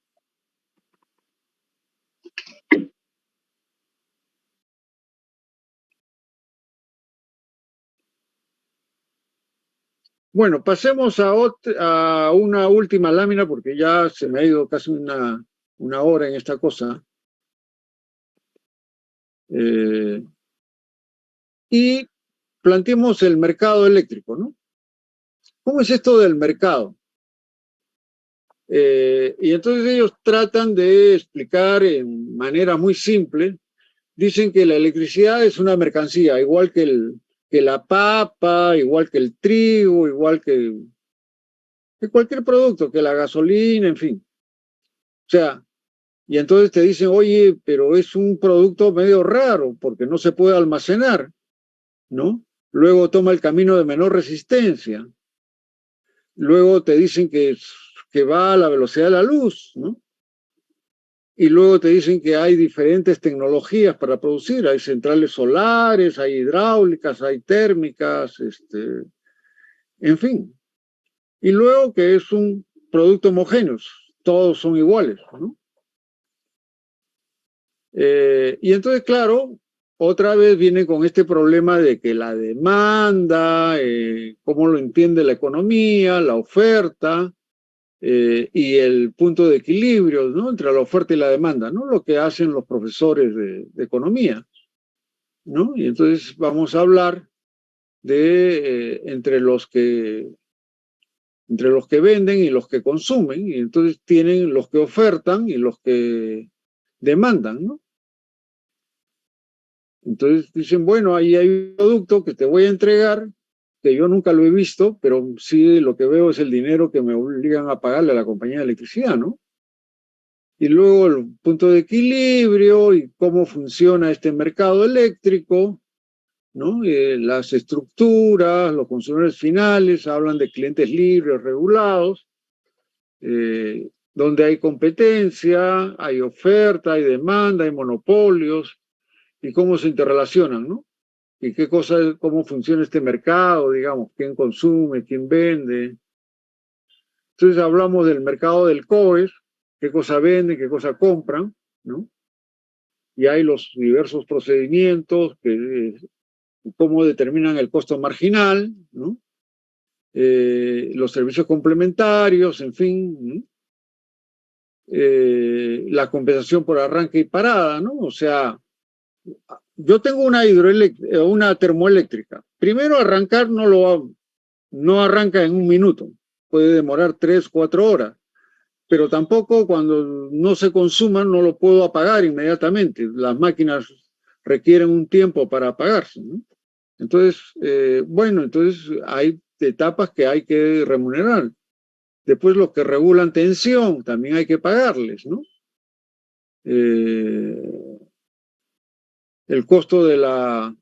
Bueno, pasemos a una última lámina porque ya se me ha ido casi una hora en esta cosa. Y planteemos el mercado eléctrico, ¿no? ¿Cómo es esto del mercado? Y entonces ellos tratan de explicar en manera muy simple. Dicen que la electricidad es una mercancía, igual que la papa, igual que el trigo, igual que cualquier producto, que la gasolina, en fin. O sea, y entonces te dicen, oye, pero es un producto medio raro porque no se puede almacenar, ¿no? Luego toma el camino de menor resistencia. Luego te dicen que va a la velocidad de la luz, ¿no? Y luego te dicen que hay diferentes tecnologías para producir. Hay centrales solares, hay hidráulicas, hay térmicas, en fin. Y luego que es un producto homogéneo, todos son iguales, ¿no? Y entonces, claro, otra vez viene con este problema de que la demanda, cómo lo entiende la economía, la oferta, y el punto de equilibrio, ¿no? Entre la oferta y la demanda, ¿no? Lo que hacen los profesores de economía, ¿no? Y entonces vamos a hablar de entre los que venden y los que consumen, y entonces tienen los que ofertan y los que demandan, ¿no? Entonces dicen, bueno, ahí hay un producto que te voy a entregar, que yo nunca lo he visto, pero sí lo que veo es el dinero que me obligan a pagarle a la compañía de electricidad, ¿no? Y luego el punto de equilibrio y cómo funciona este mercado eléctrico, ¿no? Las estructuras, los consumidores finales, hablan de clientes libres, regulados, donde hay competencia, hay oferta, hay demanda, hay monopolios, y cómo se interrelacionan, ¿no? Y cómo funciona este mercado, digamos, quién consume, quién vende. Entonces hablamos del mercado del COES, qué cosa venden, qué cosa compran, ¿no? Y hay los diversos procedimientos, cómo determinan el costo marginal, ¿no? Los servicios complementarios, en fin, ¿no? La compensación por arranque y parada, ¿no? O sea, yo tengo una termoeléctrica. Primero arrancar no arranca en un minuto, puede demorar 3, 4 horas, pero tampoco cuando no se consuman no lo puedo apagar inmediatamente. Las máquinas requieren un tiempo para apagarse, ¿no? Entonces, bueno, entonces hay etapas que hay que remunerar. Después los que regulan tensión también hay que pagarles, ¿no? El costo de la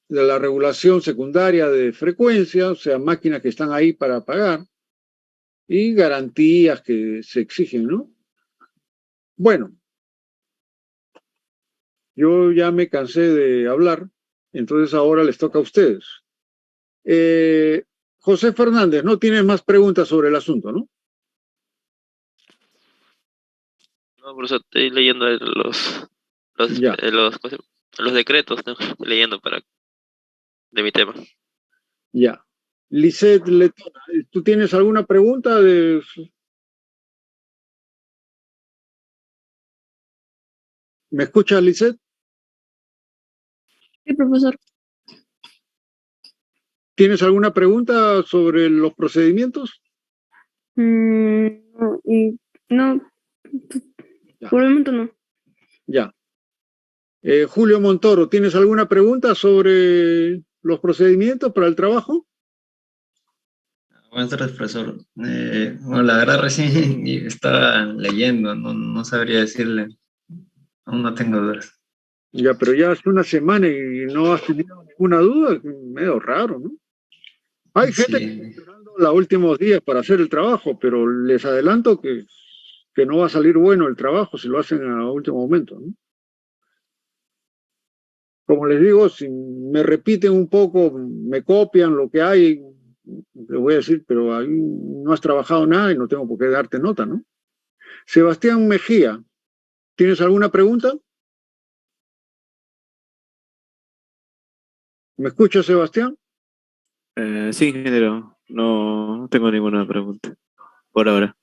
regulación secundaria de frecuencia, o sea, máquinas que están ahí para pagar, y garantías que se exigen, ¿no? Bueno, yo ya me cansé de hablar, entonces ahora les toca a ustedes. José Fernández, no tienes más preguntas sobre el asunto, ¿no? No, por eso estoy leyendo Ya. los decretos, ¿no? Estoy leyendo de mi tema. Ya. Lisette Letona, ¿tú tienes alguna pregunta? ¿Me escuchas, Lisette? Sí, profesor. ¿Tienes alguna pregunta sobre los procedimientos? No, no, Ya. por el momento no. Ya. Julio Montoro, ¿tienes alguna pregunta sobre los para el trabajo? Buenas tardes, profesor. Bueno, la verdad recién estaba leyendo, no sabría decirle, aún no tengo dudas. Ya, pero ya hace una semana y no has tenido ninguna duda, medio raro, ¿no? Hay gente que está Sí, esperando los últimos días para hacer el trabajo, pero les adelanto que no va a salir bueno el trabajo si lo hacen a último momento, ¿no? como les digo, si me repiten un poco, me copian lo que hay, les voy a decir, pero ahí no has trabajado nada y no tengo por qué darte nota, ¿no? Sebastián Mejía, ¿tienes alguna pregunta? ¿Me escuchas, Sebastián? Sí, ingeniero, no tengo ninguna pregunta por ahora.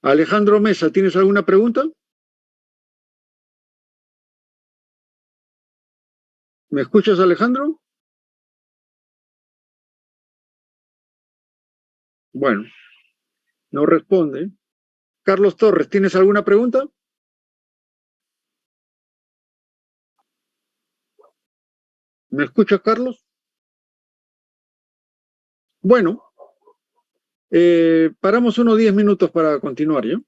Alejandro Mesa, ¿tienes alguna pregunta? ¿Me escuchas, Alejandro? Bueno, no responde. Carlos Torres, ¿tienes alguna pregunta? ¿Me escuchas, Carlos? Bueno, paramos unos 10 minutos para continuar, ¿ya?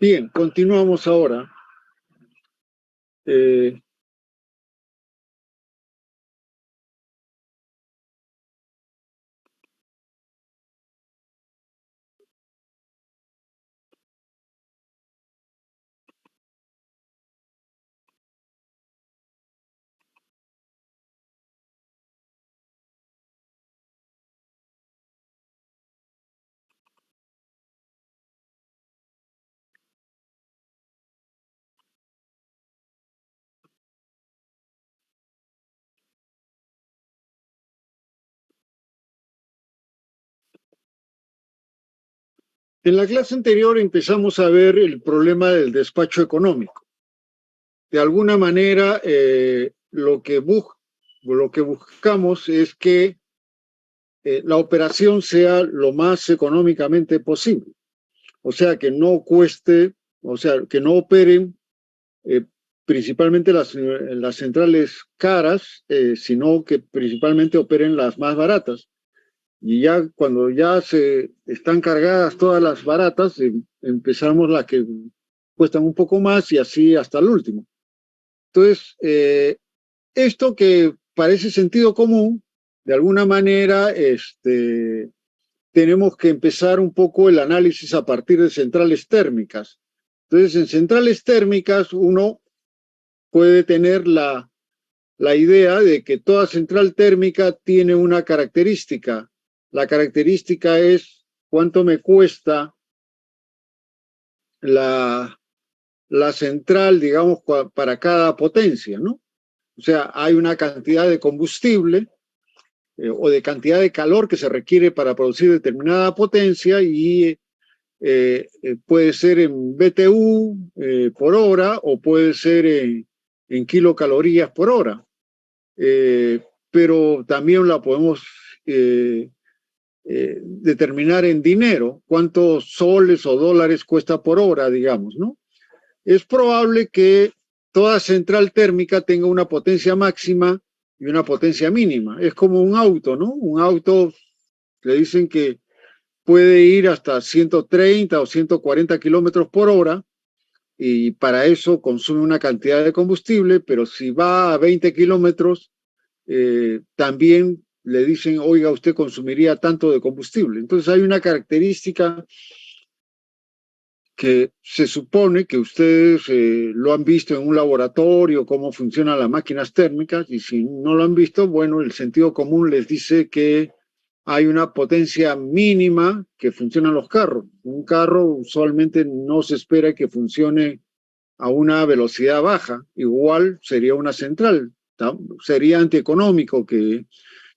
Bien, continuamos ahora. En la clase anterior empezamos a ver el problema del despacho económico. De alguna manera, lo que buscamos es que la operación sea lo más económicamente posible. O sea, que no cueste, o sea, que no operen principalmente las centrales caras, sino que principalmente operen las más baratas. Y ya cuando ya se están cargadas todas las baratas, empezamos las que cuestan un poco más y así hasta el último. Entonces, esto que parece sentido común, de alguna manera, tenemos que empezar un poco el análisis a partir de centrales térmicas. Entonces, en centrales térmicas uno puede tener la idea de que toda central térmica tiene una característica. La característica es cuánto me cuesta la central, digamos, para cada potencia, ¿no? O sea, hay una cantidad de combustible o de cantidad de calor que se requiere para producir determinada potencia y puede ser en BTU por hora o puede ser en kilocalorías por hora. Pero también la podemos determinar en dinero, cuántos soles o dólares cuesta por hora, digamos, ¿no? Es probable que toda central térmica tenga una potencia máxima y una potencia mínima. Es como un auto, ¿no? Un auto, le dicen que puede ir hasta 130 o 140 kilómetros por hora y para eso consume una cantidad de combustible, pero si va a 20 kilómetros, también le dicen, oiga, usted consumiría tanto de combustible. Entonces hay una característica que se supone que ustedes lo han visto en un laboratorio, cómo funcionan las máquinas térmicas, y si no lo han visto, bueno, el sentido común les dice que hay una potencia mínima que funcionan los carros. Un carro usualmente no se espera que funcione a una velocidad baja, igual sería una central. Sería antieconómico que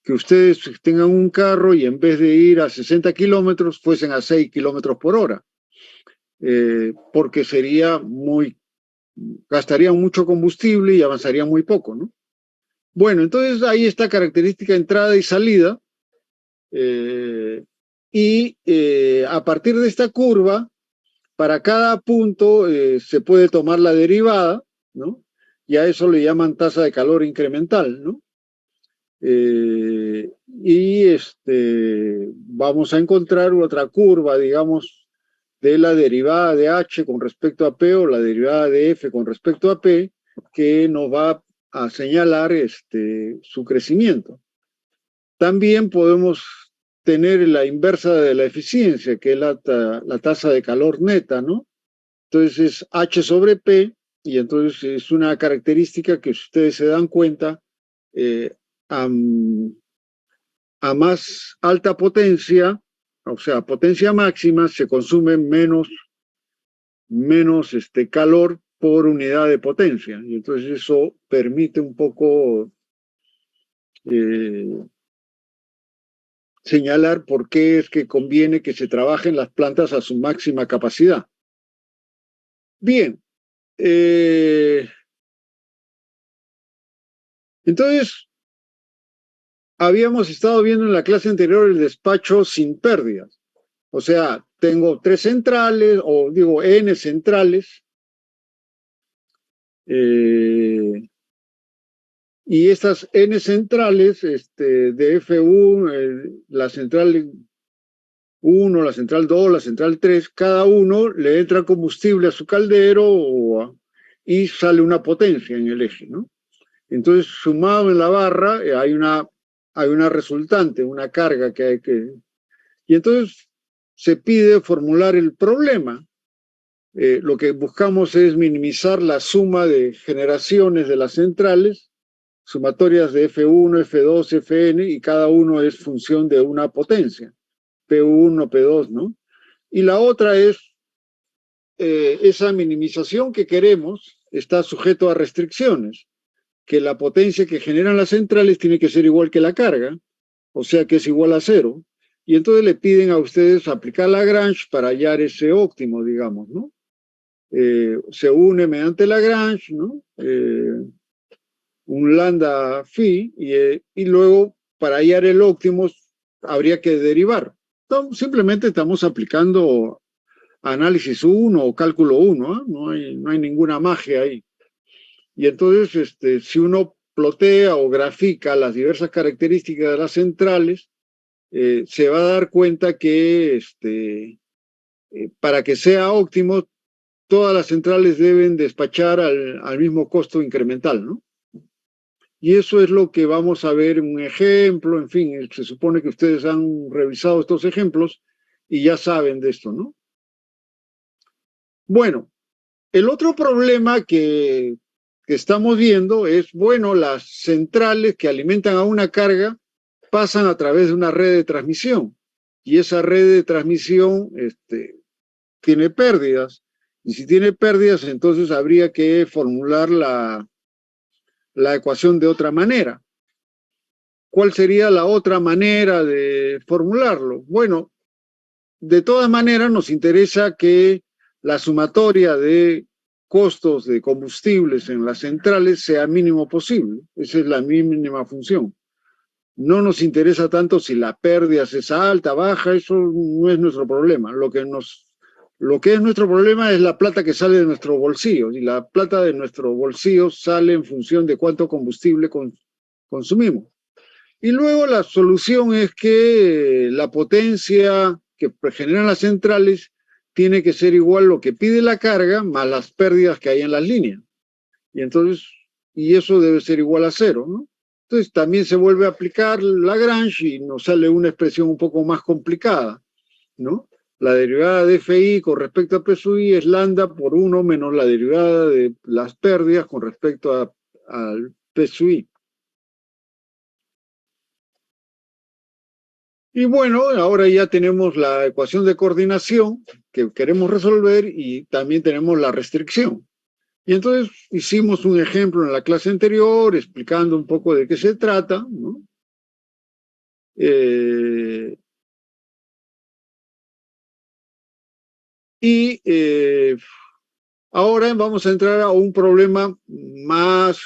ustedes tengan un carro y en vez de ir a 60 kilómetros fuesen a 6 kilómetros por hora. Porque gastarían mucho combustible y avanzarían muy poco, ¿no? Bueno, entonces ahí está característica entrada y salida, a partir de esta curva, para cada punto se puede tomar la derivada, ¿no? Y a eso le llaman tasa de calor incremental, ¿no? Vamos a encontrar otra curva, digamos, de la derivada de H con respecto a P o la derivada de F con respecto a P, que nos va a señalar su crecimiento. También podemos tener la inversa de la eficiencia, que es la tasa de calor neta, ¿no? Entonces es H sobre P, y entonces es una característica que ustedes se dan cuenta, a más alta potencia, o sea, potencia máxima, se consume menos calor por unidad de potencia. Y entonces eso permite un poco señalar por qué es que conviene que se trabajen las plantas a su máxima capacidad. Bien. Entonces, habíamos estado viendo en la clase anterior el despacho sin pérdidas. O sea, tengo 3 centrales, o digo N centrales, y estas N centrales de FU, la central 1, la central 2, la central 3, cada uno le entra combustible a su caldero y sale una potencia en el eje, ¿no? Entonces, sumado en la barra, hay una resultante, una carga que hay que... Y entonces se pide formular el problema. Lo que buscamos es minimizar la suma de generaciones de las centrales, sumatorias de F1, F2, Fn, y cada uno es función de una potencia, P1, P2, ¿no? Y la otra es esa minimización que queremos está sujeto a restricciones, que la potencia que generan las centrales tiene que ser igual que la carga, o sea que es igual a 0, y entonces le piden a ustedes aplicar Lagrange para hallar ese óptimo, digamos, ¿no? Se une mediante Lagrange, ¿no? Un lambda phi, y luego para hallar el óptimo habría que derivar. Entonces, simplemente estamos aplicando análisis 1 o cálculo 1, ¿eh? No hay ninguna magia ahí. Y entonces, si uno plotea o grafica las diversas características de las centrales, se va a dar cuenta que para que sea óptimo, todas las centrales deben despachar al mismo costo incremental, ¿no? Y eso es lo que vamos a ver en un ejemplo, en fin, se supone que ustedes han revisado estos ejemplos y ya saben de esto, ¿no? Bueno, el otro problema que estamos viendo es, bueno, las centrales que alimentan a una carga pasan a través de una red de transmisión y esa red de transmisión tiene pérdidas y si tiene pérdidas entonces habría que formular la ecuación de otra manera. ¿Cuál sería la otra manera de formularlo? Bueno, de todas maneras nos interesa que la sumatoria de costos de combustibles en las centrales sea mínimo posible. Esa es la mínima función. No nos interesa tanto si la pérdida es alta, baja, eso no es nuestro problema. Lo que es nuestro problema es la plata que sale de nuestro bolsillo, y la plata de nuestro bolsillo sale en función de cuánto combustible consumimos. Y luego la solución es que la potencia que generan las centrales tiene que ser igual lo que pide la carga más las pérdidas que hay en las líneas. Y eso debe ser igual a 0, ¿no? Entonces también se vuelve a aplicar Lagrange y nos sale una expresión un poco más complicada, ¿no? La derivada de Fi con respecto a P sub I es lambda por 1 menos la derivada de las pérdidas con respecto al P sub I. Y bueno, ahora ya tenemos la ecuación de coordinación que queremos resolver y también tenemos la restricción. Y entonces hicimos un ejemplo en la clase anterior explicando un poco de qué se trata, ¿no? Ahora vamos a entrar a un problema más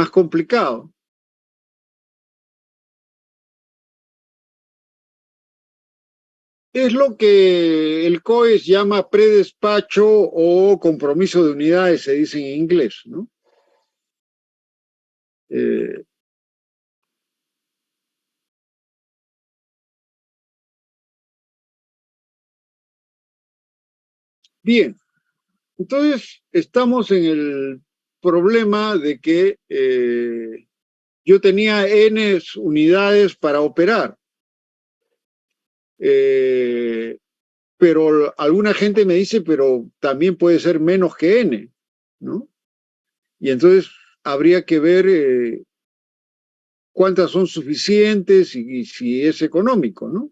complicado. Es lo que el COES llama predespacho o compromiso de unidades, se dice en inglés, ¿no? Bien, entonces estamos en el problema de que yo tenía n unidades para operar. Pero alguna gente me dice, pero también puede ser menos que n, ¿no? Y entonces habría que ver cuántas son suficientes y si es económico, ¿no?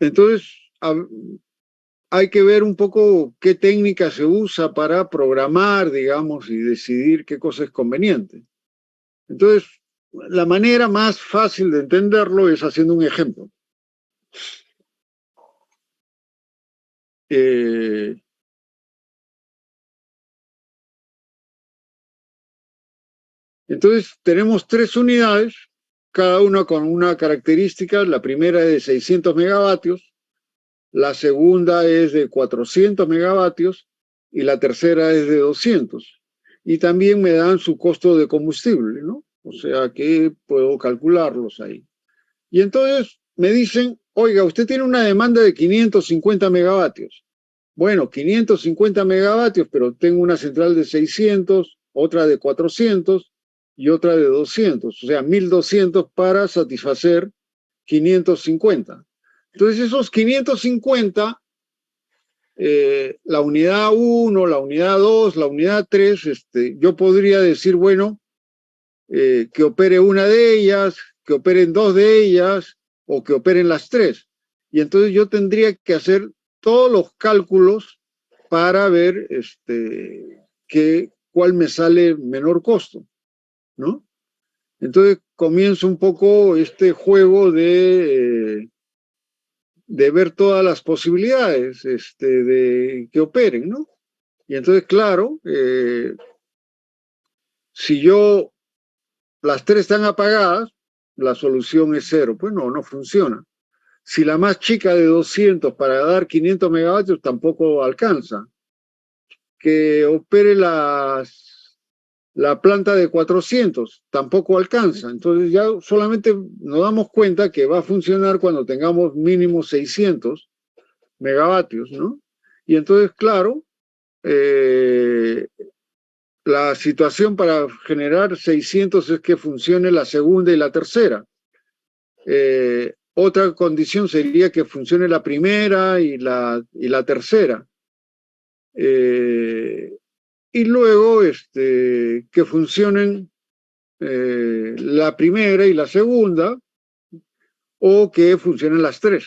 Entonces hay que ver un poco qué técnica se usa para programar, digamos, y decidir qué cosa es conveniente. Entonces, la manera más fácil de entenderlo es haciendo un ejemplo. Entonces, tenemos 3 unidades, cada una con una característica. La primera es de 600 megavatios, la segunda es de 400 megavatios y la tercera es de 200. Y también me dan su costo de combustible, ¿no? O sea que puedo calcularlos ahí. Y entonces me dicen, oiga, usted tiene una demanda de 550 megavatios. Bueno, 550 megavatios, pero tengo una central de 600, otra de 400 y otra de 200. O sea, 1200 para satisfacer 550. Entonces esos 550, la unidad 1, la unidad 2, la unidad 3, yo podría decir, bueno, que opere una de ellas, que operen dos de ellas o que operen las tres. Y entonces yo tendría que hacer todos los cálculos para ver cuál me sale menor costo, ¿no? Entonces comienzo un poco este juego de ver todas las posibilidades de que operen, ¿no? Y entonces, claro, si las tres están apagadas, la solución es cero. Pues no funciona. Si la más chica de 200 para dar 500 megavatios tampoco alcanza. Que opere la planta de 400 tampoco alcanza. Entonces ya solamente nos damos cuenta que va a funcionar cuando tengamos mínimo 600 megavatios, ¿no? Y entonces, claro, la situación para generar 600 es que funcione la segunda y la tercera. Otra condición sería que funcione la primera y la tercera. Y luego que funcionen la primera y la segunda, o que funcionen las tres.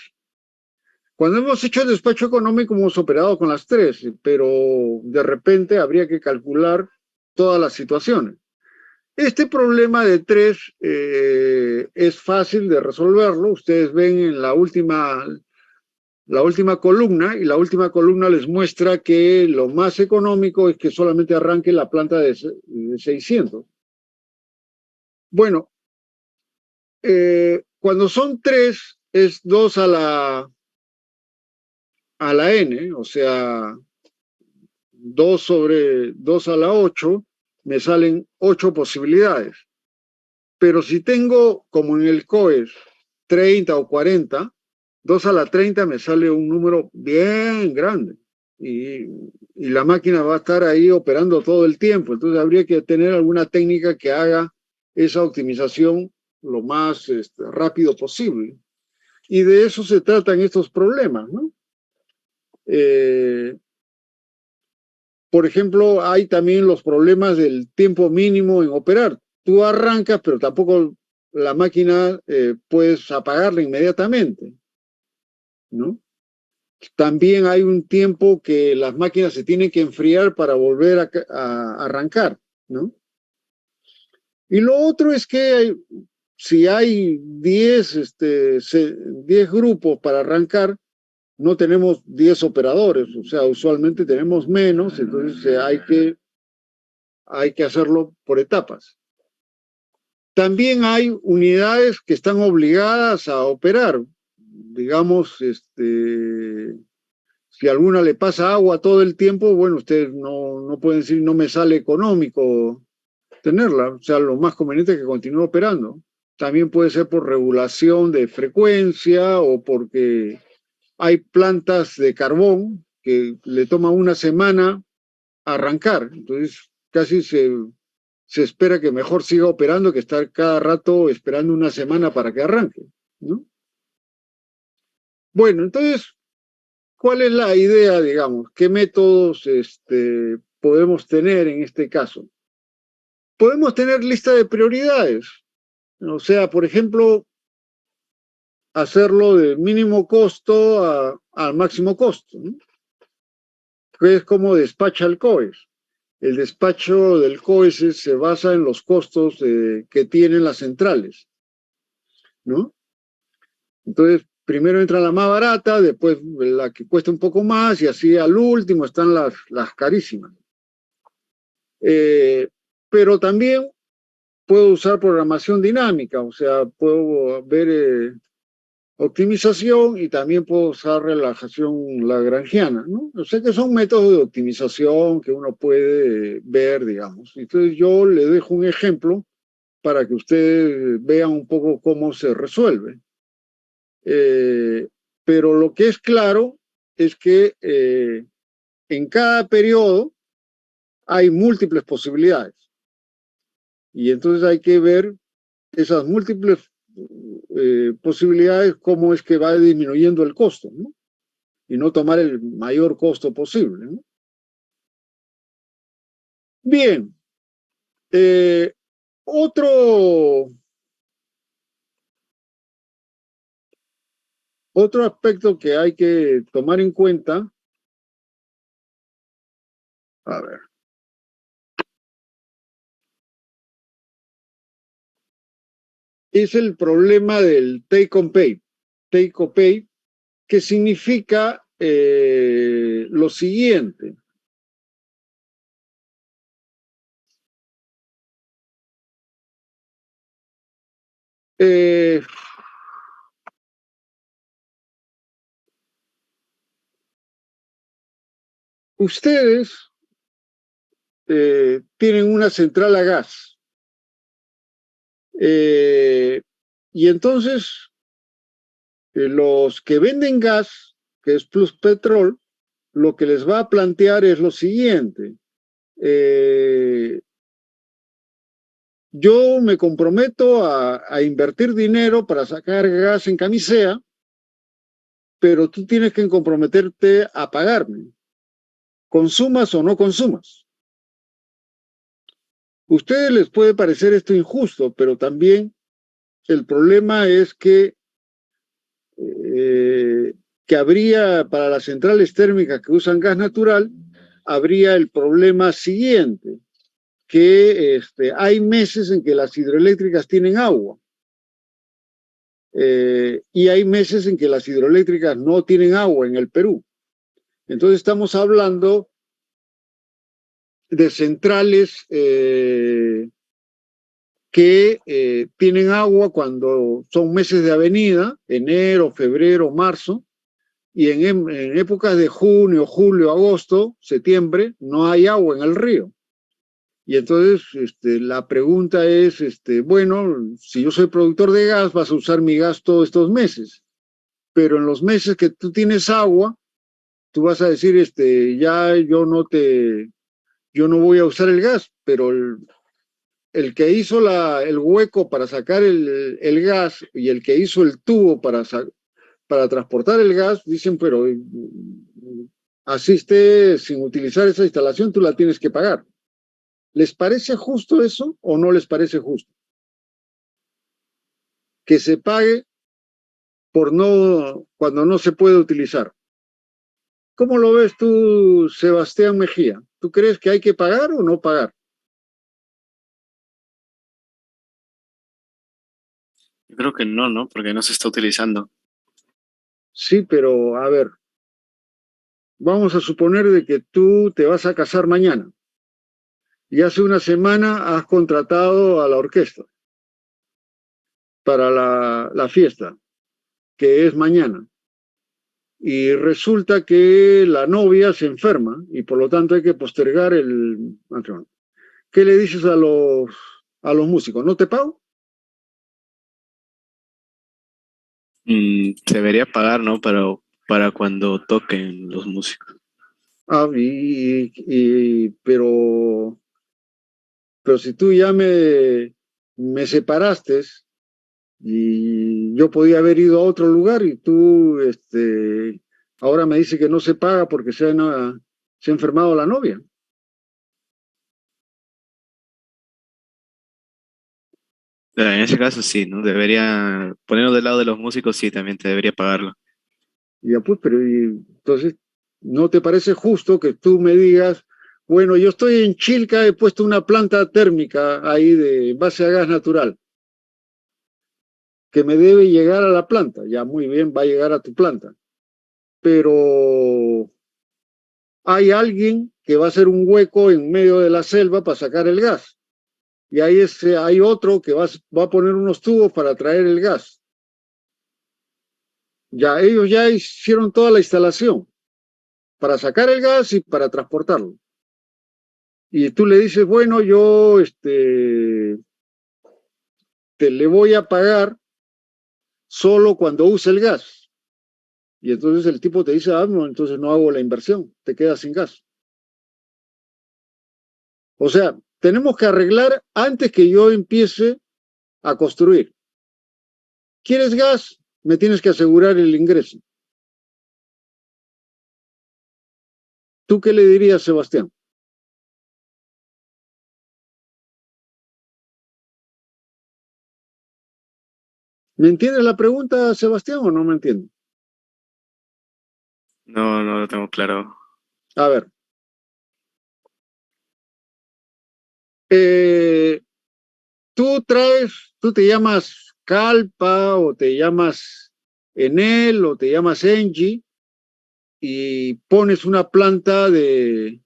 Cuando hemos hecho el despacho económico hemos operado con las tres, pero de repente habría que calcular todas las situaciones. Este problema de tres es fácil de resolverlo. Ustedes ven en la última columna, y la última columna les muestra que lo más económico es que solamente arranque la planta de 600. Bueno, cuando son tres es 2 a la n, o sea, 2 sobre 2 a la 8, me salen 8 posibilidades. Pero si tengo, como en el COES, 30 o 40, 2 a la 30 me sale un número bien grande. Y la máquina va a estar ahí operando todo el tiempo. Entonces habría que tener alguna técnica que haga esa optimización lo más rápido posible. Y de eso se tratan estos problemas, ¿no? Por ejemplo, hay también los problemas del tiempo mínimo en operar. Tú arrancas, pero tampoco la máquina puedes apagarla inmediatamente, ¿no? También hay un tiempo que las máquinas se tienen que enfriar para volver a arrancar, ¿no? Y lo otro es que si hay 10 grupos para arrancar, no tenemos 10 operadores, o sea, usualmente tenemos menos, entonces hay que hacerlo por etapas. También hay unidades que están obligadas a operar. Digamos, si a alguna le pasa agua todo el tiempo, bueno, ustedes no pueden decir no me sale económico tenerla, o sea, lo más conveniente es que continúe operando. También puede ser por regulación de frecuencia o porque hay plantas de carbón que le toma una semana arrancar, entonces casi se espera que mejor siga operando que estar cada rato esperando una semana para que arranque, ¿no? Bueno, entonces, ¿cuál es la idea, digamos? ¿Qué métodos podemos tener en este caso? Podemos tener lista de prioridades, o sea, por ejemplo, hacerlo de mínimo costo al máximo costo, ¿no? Que es como despacha el COES. El despacho del COES se basa en los costos que tienen las centrales, ¿no? Entonces, primero entra la más barata, después la que cuesta un poco más, y así al último están las carísimas. Pero también puedo usar programación dinámica, o sea, puedo ver optimización y también puedo usar relajación lagrangiana, ¿no? O sea que son métodos de optimización que uno puede ver, digamos. Entonces yo le dejo un ejemplo para que ustedes vean un poco cómo se resuelve. Pero lo que es claro es que en cada periodo hay múltiples posibilidades. Y entonces hay que ver esas múltiples posibilidades, cómo es que va disminuyendo el costo, ¿no? Y no tomar el mayor costo posible, ¿no? Bien. Otro aspecto que hay que tomar en cuenta, a ver, es el problema del take-on pay. Take-on pay, que significa lo siguiente. Ustedes tienen una central a gas. Y entonces los que venden gas, que es Pluspetrol, lo que les va a plantear es lo siguiente. Yo me comprometo a invertir dinero para sacar gas en Camisea, pero tú tienes que comprometerte a pagarme, consumas o no consumas. Ustedes les puede parecer esto injusto, pero también el problema es que habría para las centrales térmicas que usan gas natural, habría el problema siguiente, que hay meses en que las hidroeléctricas tienen agua y hay meses en que las hidroeléctricas no tienen agua en el Perú. Entonces estamos hablando de centrales que tienen agua cuando son meses de avenida, enero, febrero, marzo, y en épocas de junio, julio, agosto, septiembre, no hay agua en el río. Y entonces la pregunta es, bueno, si yo soy productor de gas, vas a usar mi gas todos estos meses, pero en los meses que tú tienes agua, tú vas a decir, ya yo no voy a usar el gas, pero el que hizo el hueco para sacar el gas y el que hizo el tubo para transportar el gas, dicen, pero asiste sin utilizar esa instalación, tú la tienes que pagar. ¿Les parece justo eso o no les parece justo? Que se pague cuando no se puede utilizar. ¿Cómo lo ves tú, Sebastián Mejía? ¿Tú crees que hay que pagar o no pagar? Yo creo que no, ¿no? Porque no se está utilizando. Sí, pero a ver, vamos a suponer de que tú te vas a casar mañana y hace una semana has contratado a la orquesta para la fiesta, que es mañana. Y resulta que la novia se enferma y por lo tanto hay que postergar el matrimonio. ¿Qué le dices a los músicos? ¿No te pago? Se debería pagar, ¿no? Pero para cuando toquen los músicos. Pero si tú ya me separaste y yo podía haber ido a otro lugar y tú ahora me dices que no se paga porque se ha enfermado la novia. En ese caso sí, ¿no? Debería, poniendo del lado de los músicos, sí, también te debería pagarlo. Ya pues, pero entonces, ¿no te parece justo que tú me digas, bueno, yo estoy en Chilca, he puesto una planta térmica ahí de base a gas natural, que me debe llegar a la planta? Ya muy bien, va a llegar a tu planta. Pero hay alguien que va a hacer un hueco en medio de la selva para sacar el gas. Y ahí hay otro que va a poner unos tubos para traer el gas. Ya ellos ya hicieron toda la instalación para sacar el gas y para transportarlo. Y tú le dices, bueno, yo le voy a pagar solo cuando use el gas. Y entonces el tipo te dice, no, entonces no hago la inversión, te quedas sin gas. O sea, tenemos que arreglar antes que yo empiece a construir. ¿Quieres gas? Me tienes que asegurar el ingreso. ¿Tú qué le dirías, Sebastián? ¿Me entiendes la pregunta, Sebastián, o no me entiendes? No, no lo tengo claro. A ver. Eh, tú te llamas Calpa, o te llamas Enel, o te llamas Engie, y pones una planta de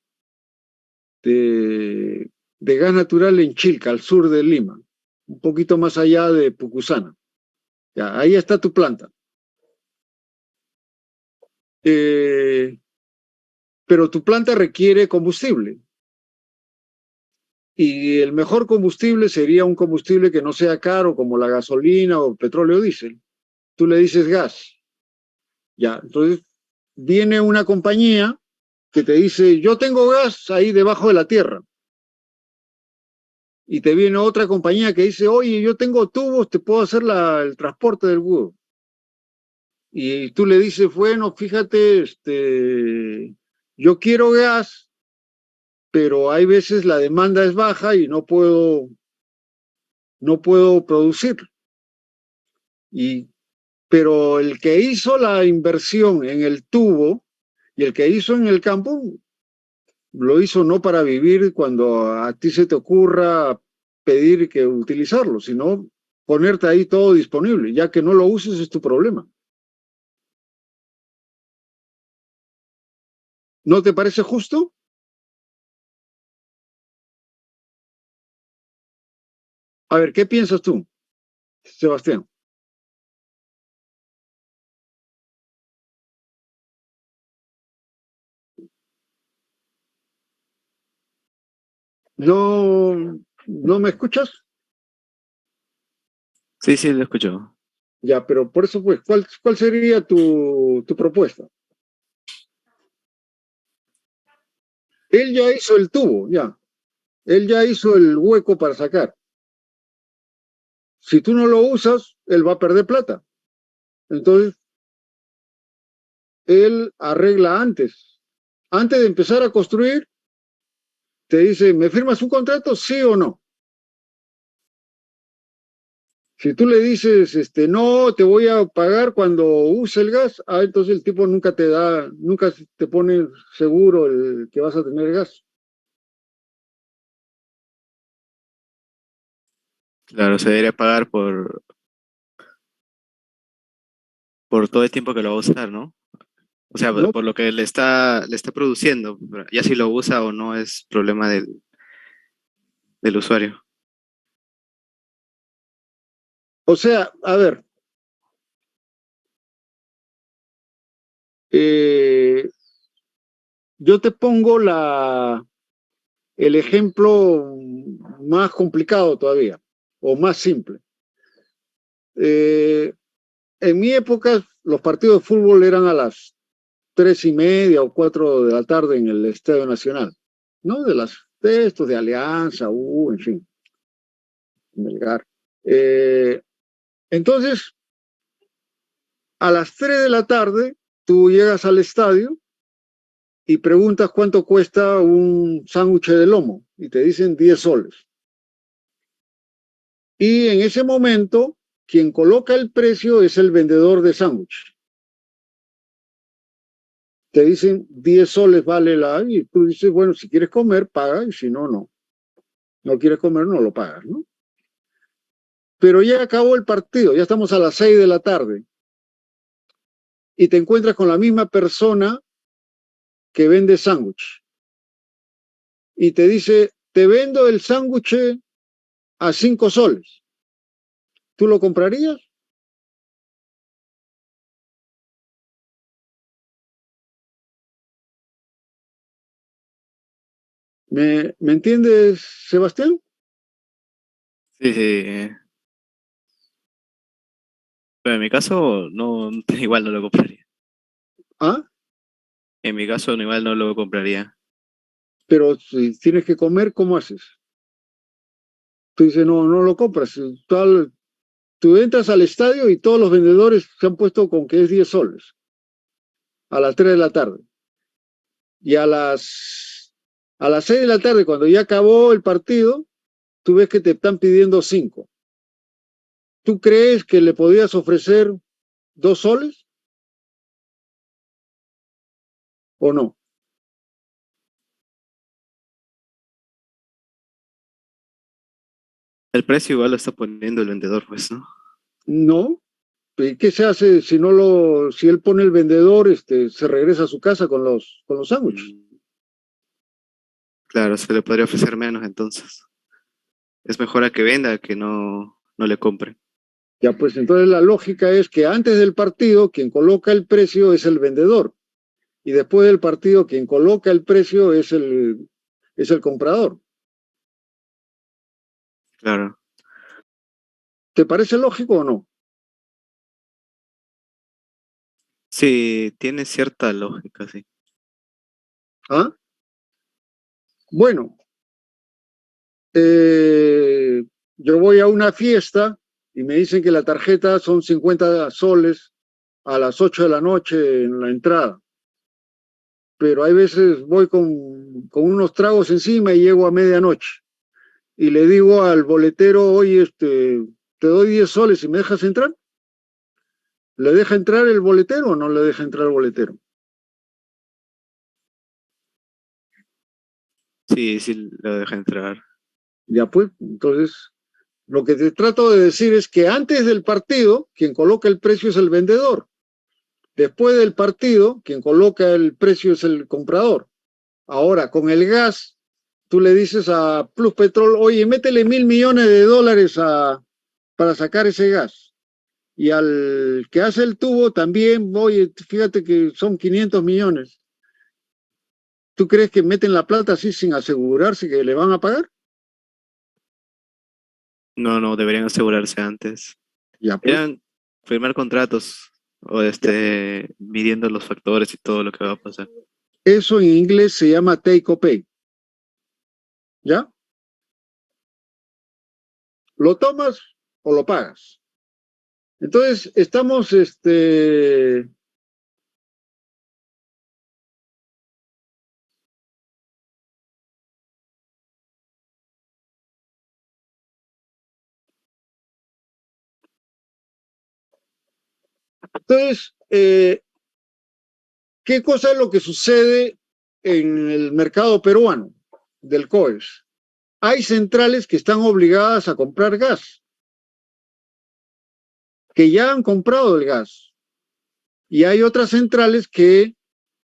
gas natural en Chilca, al sur de Lima, un poquito más allá de Pucusana. Ya, ahí está tu planta. Pero tu planta requiere combustible. Y el mejor combustible sería un combustible que no sea caro, como la gasolina o petróleo diésel. Tú le dices gas. Ya, entonces viene una compañía que te dice, yo tengo gas ahí debajo de la tierra. Y te viene otra compañía que dice, oye, yo tengo tubos, te puedo hacer el transporte del gas. Y tú le dices, bueno, fíjate, yo quiero gas, pero hay veces la demanda es baja y no puedo producir. Pero el que hizo la inversión en el tubo y el que hizo en el campo, lo hizo no para vivir cuando a ti se te ocurra pedir que utilizarlo, sino ponerte ahí todo disponible. Ya que no lo uses es tu problema. ¿No te parece justo? A ver, ¿qué piensas tú, Sebastián? ¿No me escuchas? Sí, sí, lo escucho. Ya, pero por eso, pues, ¿cuál sería tu propuesta? Él ya hizo el tubo, ya. Él ya hizo el hueco para sacar. Si tú no lo usas, él va a perder plata. Entonces, él arregla antes. Antes de empezar a construir, te dice, ¿me firmas un contrato? ¿Sí o no? Si tú le dices, no, te voy a pagar cuando use el gas, entonces el tipo nunca te pone seguro que vas a tener gas. Claro, se debería pagar por todo el tiempo que lo va a usar, ¿no? O sea, ¿No? por lo que le está produciendo. Ya si lo usa o no es problema del usuario. O sea, a ver, eh, yo te pongo el ejemplo más complicado todavía, o más simple. Eh, en mi época, los partidos de fútbol eran a las 3:30 o 4 de la tarde en el Estadio Nacional, ¿no? De estos de Alianza, en fin, Melgar. Eh, entonces, a las 3 de la tarde, tú llegas al estadio y preguntas cuánto cuesta un sándwich de lomo y te dicen 10 soles. Y en ese momento, quien coloca el precio es el vendedor de sándwich. Te dicen 10 soles vale y tú dices, bueno, si quieres comer, paga, y si no, no. No quieres comer, no lo pagas, ¿no? Pero ya acabó el partido, ya estamos a las 6 de la tarde y te encuentras con la misma persona que vende sándwich y te dice, te vendo el sándwich a 5 soles. ¿Tú lo comprarías? ¿Me entiendes, Sebastián? Sí, sí. Pero en mi caso, no, igual no lo compraría. ¿Ah? En mi caso, igual no lo compraría. Pero si tienes que comer, ¿cómo haces? Tú dices, no, no lo compras. Tú entras al estadio y todos los vendedores se han puesto con que es 10 soles a las 3 de la tarde. Y a las 6 de la tarde, cuando ya acabó el partido, tú ves que te están pidiendo 5. ¿Tú crees que le podías ofrecer 2 soles o no? El precio igual lo está poniendo el vendedor, pues, ¿no? No. ¿Y qué se hace si si él pone el vendedor, se regresa a su casa con los sándwiches? Claro, se le podría ofrecer menos entonces. Es mejor a que venda a que no le compre. Ya, pues entonces la lógica es que antes del partido quien coloca el precio es el vendedor y después del partido quien coloca el precio es el comprador. Claro. ¿Te parece lógico o no? Sí, tiene cierta lógica, sí. ¿Ah? Bueno, yo voy a una fiesta y me dicen que la tarjeta son 50 soles a las 8 de la noche en la entrada. Pero hay veces voy con unos tragos encima y llego a medianoche. Y le digo al boletero, oye, te doy 10 soles y me dejas entrar. ¿Le deja entrar el boletero o no le deja entrar el boletero? Sí, sí, lo deja entrar. Ya pues, entonces, lo que te trato de decir es que antes del partido, quien coloca el precio es el vendedor. Después del partido, quien coloca el precio es el comprador. Ahora, con el gas, tú le dices a Plus Petrol, oye, métele $1.000 millones para sacar ese gas. Y al que hace el tubo también, oye, fíjate que son 500 millones. ¿Tú crees que meten la plata así sin asegurarse que le van a pagar? No, deberían asegurarse antes. Ya pues, Deberían firmar contratos o midiendo los factores y todo lo que va a pasar. eso en inglés se llama take or pay. ¿Ya? ¿Lo tomas o lo pagas? Entonces, estamos, entonces, ¿qué cosa es lo que sucede en el mercado peruano del COES? Hay centrales que están obligadas a comprar gas, que ya han comprado el gas, y hay otras centrales que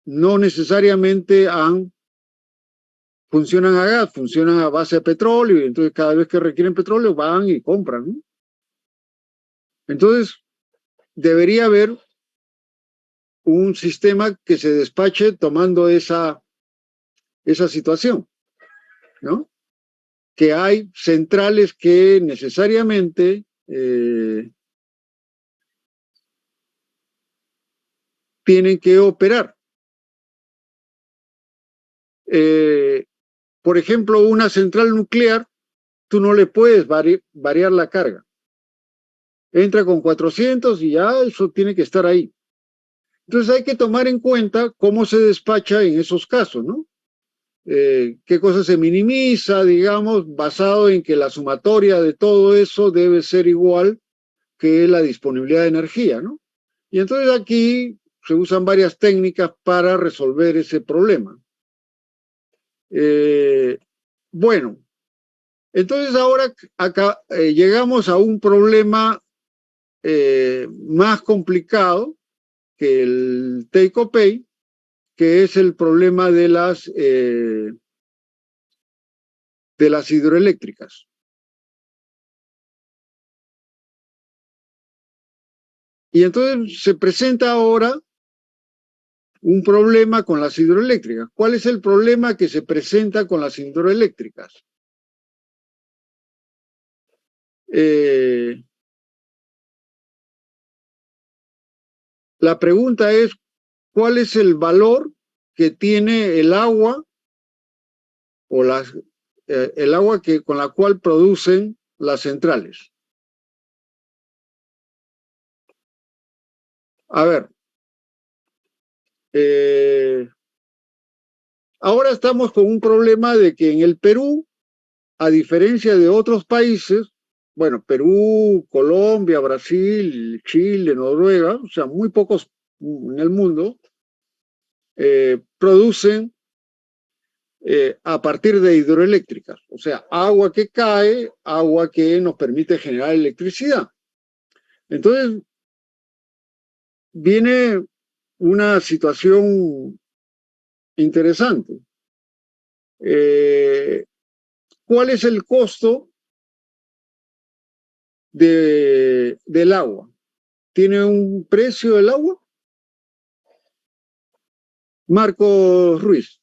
no necesariamente funcionan a gas, funcionan a base de petróleo, y entonces cada vez que requieren petróleo van y compran, ¿no? Entonces, debería haber un sistema que se despache tomando esa situación, ¿no? Que hay centrales que necesariamente tienen que operar. Por ejemplo, una central nuclear, tú no le puedes variar la carga. Entra con 400 y ya eso tiene que estar ahí. Entonces hay que tomar en cuenta cómo se despacha en esos casos, ¿no? Qué cosa se minimiza, digamos, basado en que la sumatoria de todo eso debe ser igual que la disponibilidad de energía, ¿no? Y entonces aquí se usan varias técnicas para resolver ese problema. Bueno, entonces ahora acá llegamos a un problema más complicado que el take or pay, que es el problema de las hidroeléctricas. Y entonces se presenta ahora un problema con las hidroeléctricas. ¿Cuál es el problema que se presenta con las hidroeléctricas? La pregunta es, ¿cuál es el valor que tiene el agua o el agua con la cual producen las centrales? A ver, ahora estamos con un problema de que en el Perú, a diferencia de otros países, bueno, Perú, Colombia, Brasil, Chile, Noruega, o sea, muy pocos en el mundo, producen a partir de hidroeléctricas, o sea, agua que cae, agua que nos permite generar electricidad. Entonces, viene una situación interesante. ¿Cuál es el costo del agua? ¿Tiene un precio el agua? Marco Ruiz,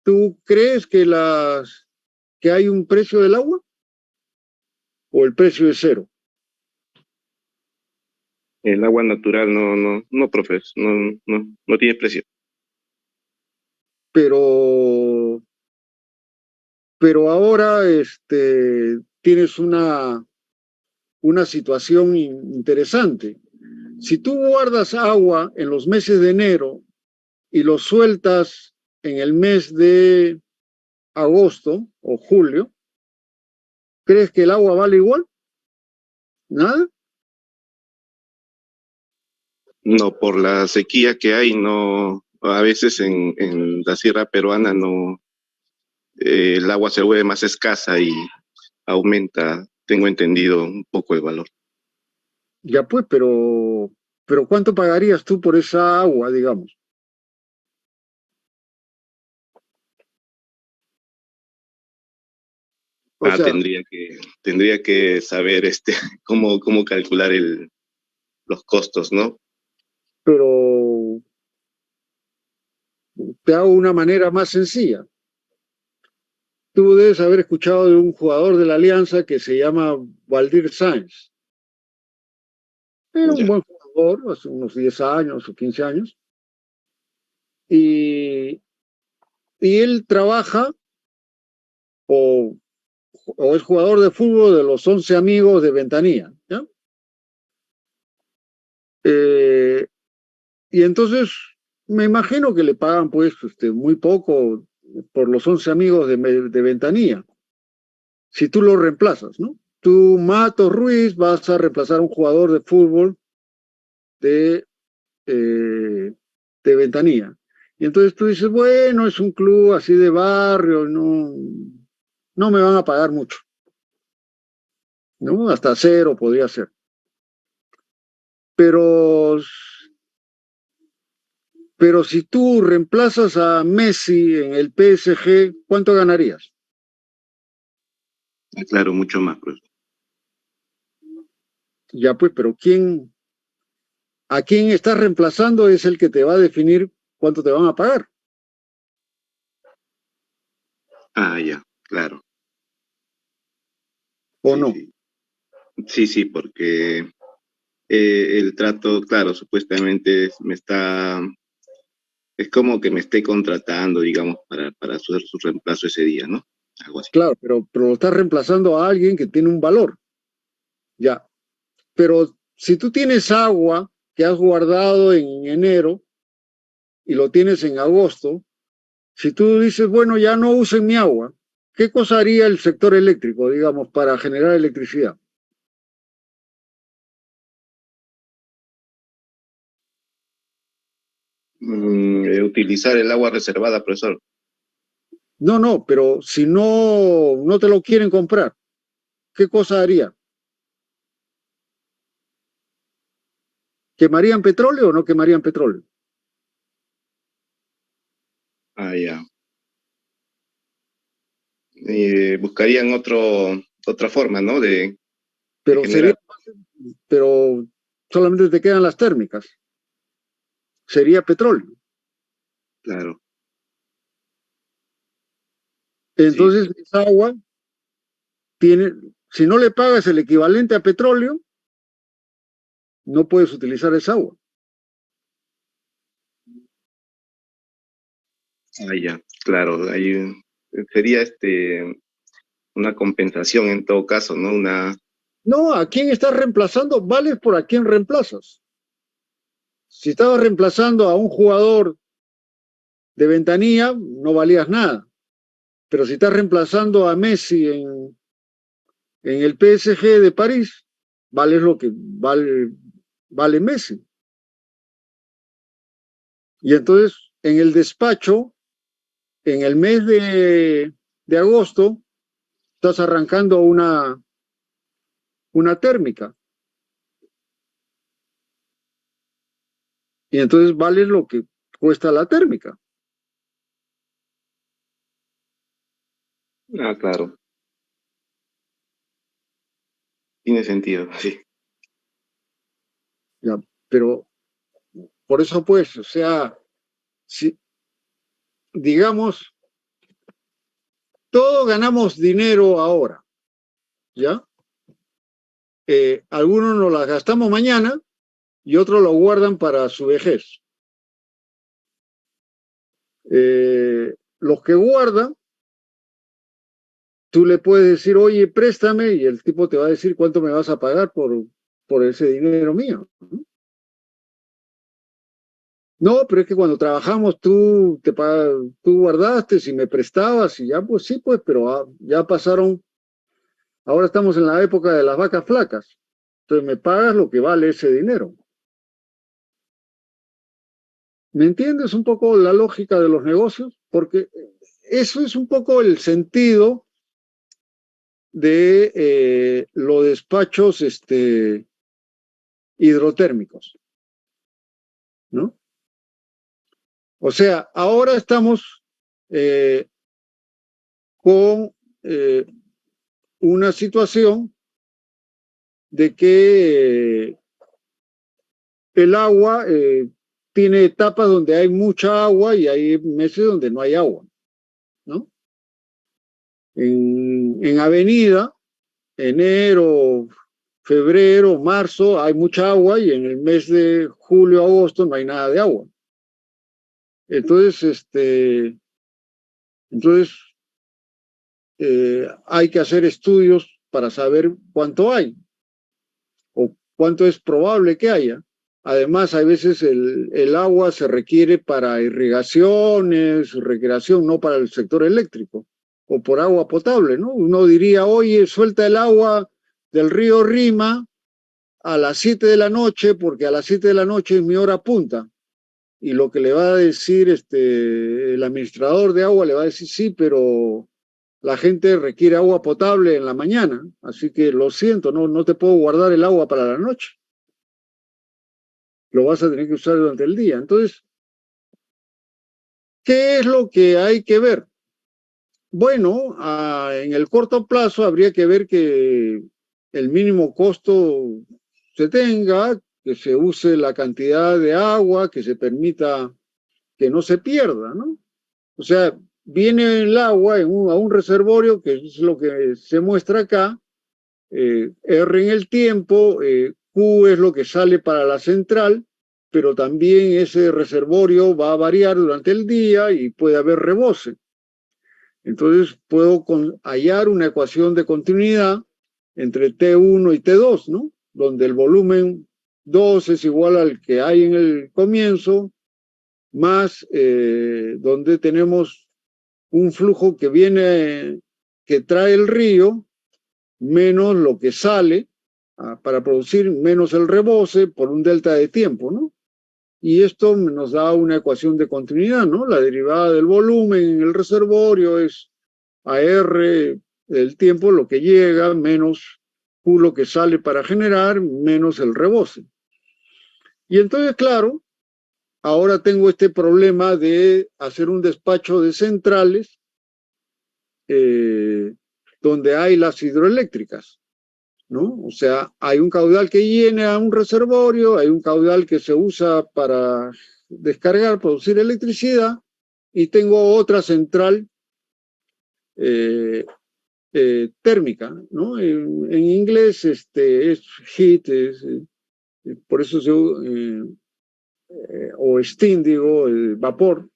¿tú crees que hay un precio del agua? ¿O el precio es cero? El agua natural no, profe, no tiene precio. Pero ahora tienes una situación interesante. Si tú guardas agua en los meses de enero y lo sueltas en el mes de agosto o julio, ¿crees que el agua vale igual? ¿Nada? No, por la sequía que hay, no, a veces en la sierra peruana no, el agua se vuelve más escasa y aumenta, tengo entendido, un poco el valor. Ya pues, pero ¿cuánto pagarías tú por esa agua, digamos? O sea, Tendría que saber cómo calcular los costos, ¿no? pero te hago una manera más sencilla. Tú debes haber escuchado de un jugador de la Alianza que se llama Valdir Sáenz. Era un Ya. buen jugador hace unos 10 años o 15 años. Y él trabaja o es jugador de fútbol de los 11 amigos de Ventanilla. ¿Ya? Y entonces me imagino que le pagan pues muy poco por los 11 amigos de Ventanilla. Si tú lo reemplazas, ¿no? Tú, Mato Ruiz, vas a reemplazar a un jugador de fútbol de, de Ventanilla. Y entonces tú dices, bueno, es un club así de barrio, no me van a pagar mucho, ¿no? Hasta cero podría ser. Pero si tú reemplazas a Messi en el PSG, ¿cuánto ganarías? Claro, mucho más, pues. Ya pues, pero a quién estás reemplazando es el que te va a definir cuánto te van a pagar. Ah, ya, claro. ¿O Sí, no? sí. Sí, porque el trato, claro, supuestamente es como que me esté contratando, digamos, para hacer su reemplazo ese día, ¿no? Algo así. Claro, pero lo estás reemplazando a alguien que tiene un valor. Ya. Pero si tú tienes agua que has guardado en enero y lo tienes en agosto, si tú dices, bueno, ya no usen mi agua, ¿qué cosa haría el sector eléctrico, digamos, para generar electricidad? Utilizar el agua reservada, profesor. No, pero si no te lo quieren comprar, ¿qué cosa haría? ¿Quemarían petróleo o no quemarían petróleo? Ah, ya. Buscarían otra forma, ¿no? De Pero generar. pero solamente te quedan las térmicas. Sería petróleo. Claro, sí, Entonces, esa agua si no le pagas el equivalente a petróleo, no puedes utilizar esa agua. Ah, ya, claro, sería una compensación en todo caso, ¿no? No, ¿a quién estás reemplazando? Vales por a quién reemplazas. Si estabas reemplazando a un jugador de ventanilla, no valías nada. Pero si estás reemplazando a Messi en el PSG de París, vales lo que vale Messi. Y entonces, en el despacho, en el mes de agosto, estás arrancando una térmica. Y entonces vale lo que cuesta la térmica. Ah, claro, tiene sentido, sí. ¿Ya? Pero por eso, pues, o sea, si, digamos, todos ganamos dinero ahora, ¿ya? Algunos nos las gastamos mañana y otros lo guardan para su vejez. Los que guardan, tú le puedes decir, oye, préstame, y el tipo te va a decir cuánto me vas a pagar por ese dinero mío. No, pero es que cuando trabajamos tú guardaste, si me prestabas, y ya, pues sí, pues, pero ya pasaron, ahora estamos en la época de las vacas flacas. Entonces me pagas lo que vale ese dinero. ¿Me entiendes un poco la lógica de los negocios? Porque eso es un poco el sentido de los despachos hidrotérmicos, ¿no? O sea, ahora estamos con una situación de que el agua tiene etapas donde hay mucha agua y hay meses donde no hay agua, ¿no? En avenida, enero, febrero, marzo, hay mucha agua y en el mes de julio, agosto no hay nada de agua. Entonces, hay que hacer estudios para saber cuánto hay o cuánto es probable que haya. Además, hay veces el agua se requiere para irrigaciones, recreación, no para el sector eléctrico o por agua potable, ¿no? Uno diría, oye, suelta el agua del río Rima a las 7 de la noche porque a las 7 de la noche es mi hora punta. Y lo que le va a decir el administrador de agua le va a decir, sí, pero la gente requiere agua potable en la mañana, así que lo siento, no te puedo guardar el agua para la noche. Lo vas a tener que usar durante el día. Entonces, ¿qué es lo que hay que ver? Bueno, en el corto plazo habría que ver que el mínimo costo se tenga, que se use la cantidad de agua, que se permita que no se pierda, ¿no? O sea, viene el agua a un reservorio, que es lo que se muestra acá, R en el tiempo, Q es lo que sale para la central, pero también ese reservorio va a variar durante el día y puede haber rebose. Entonces puedo hallar una ecuación de continuidad entre T1 y T2, ¿no? Donde el volumen 2 es igual al que hay en el comienzo, más donde tenemos un flujo que trae el río, menos lo que sale para producir, menos el rebose por un delta de tiempo, ¿no? Y esto nos da una ecuación de continuidad, ¿no? La derivada del volumen en el reservorio es AR del tiempo, lo que llega, menos Q lo que sale para generar, menos el rebose. Y entonces, claro, ahora tengo este problema de hacer un despacho de centrales donde hay las hidroeléctricas, ¿no? O sea, hay un caudal que llena un reservorio, hay un caudal que se usa para descargar, producir electricidad, y tengo otra central térmica, ¿no? En inglés es heat, por eso o steam, digo, vapor.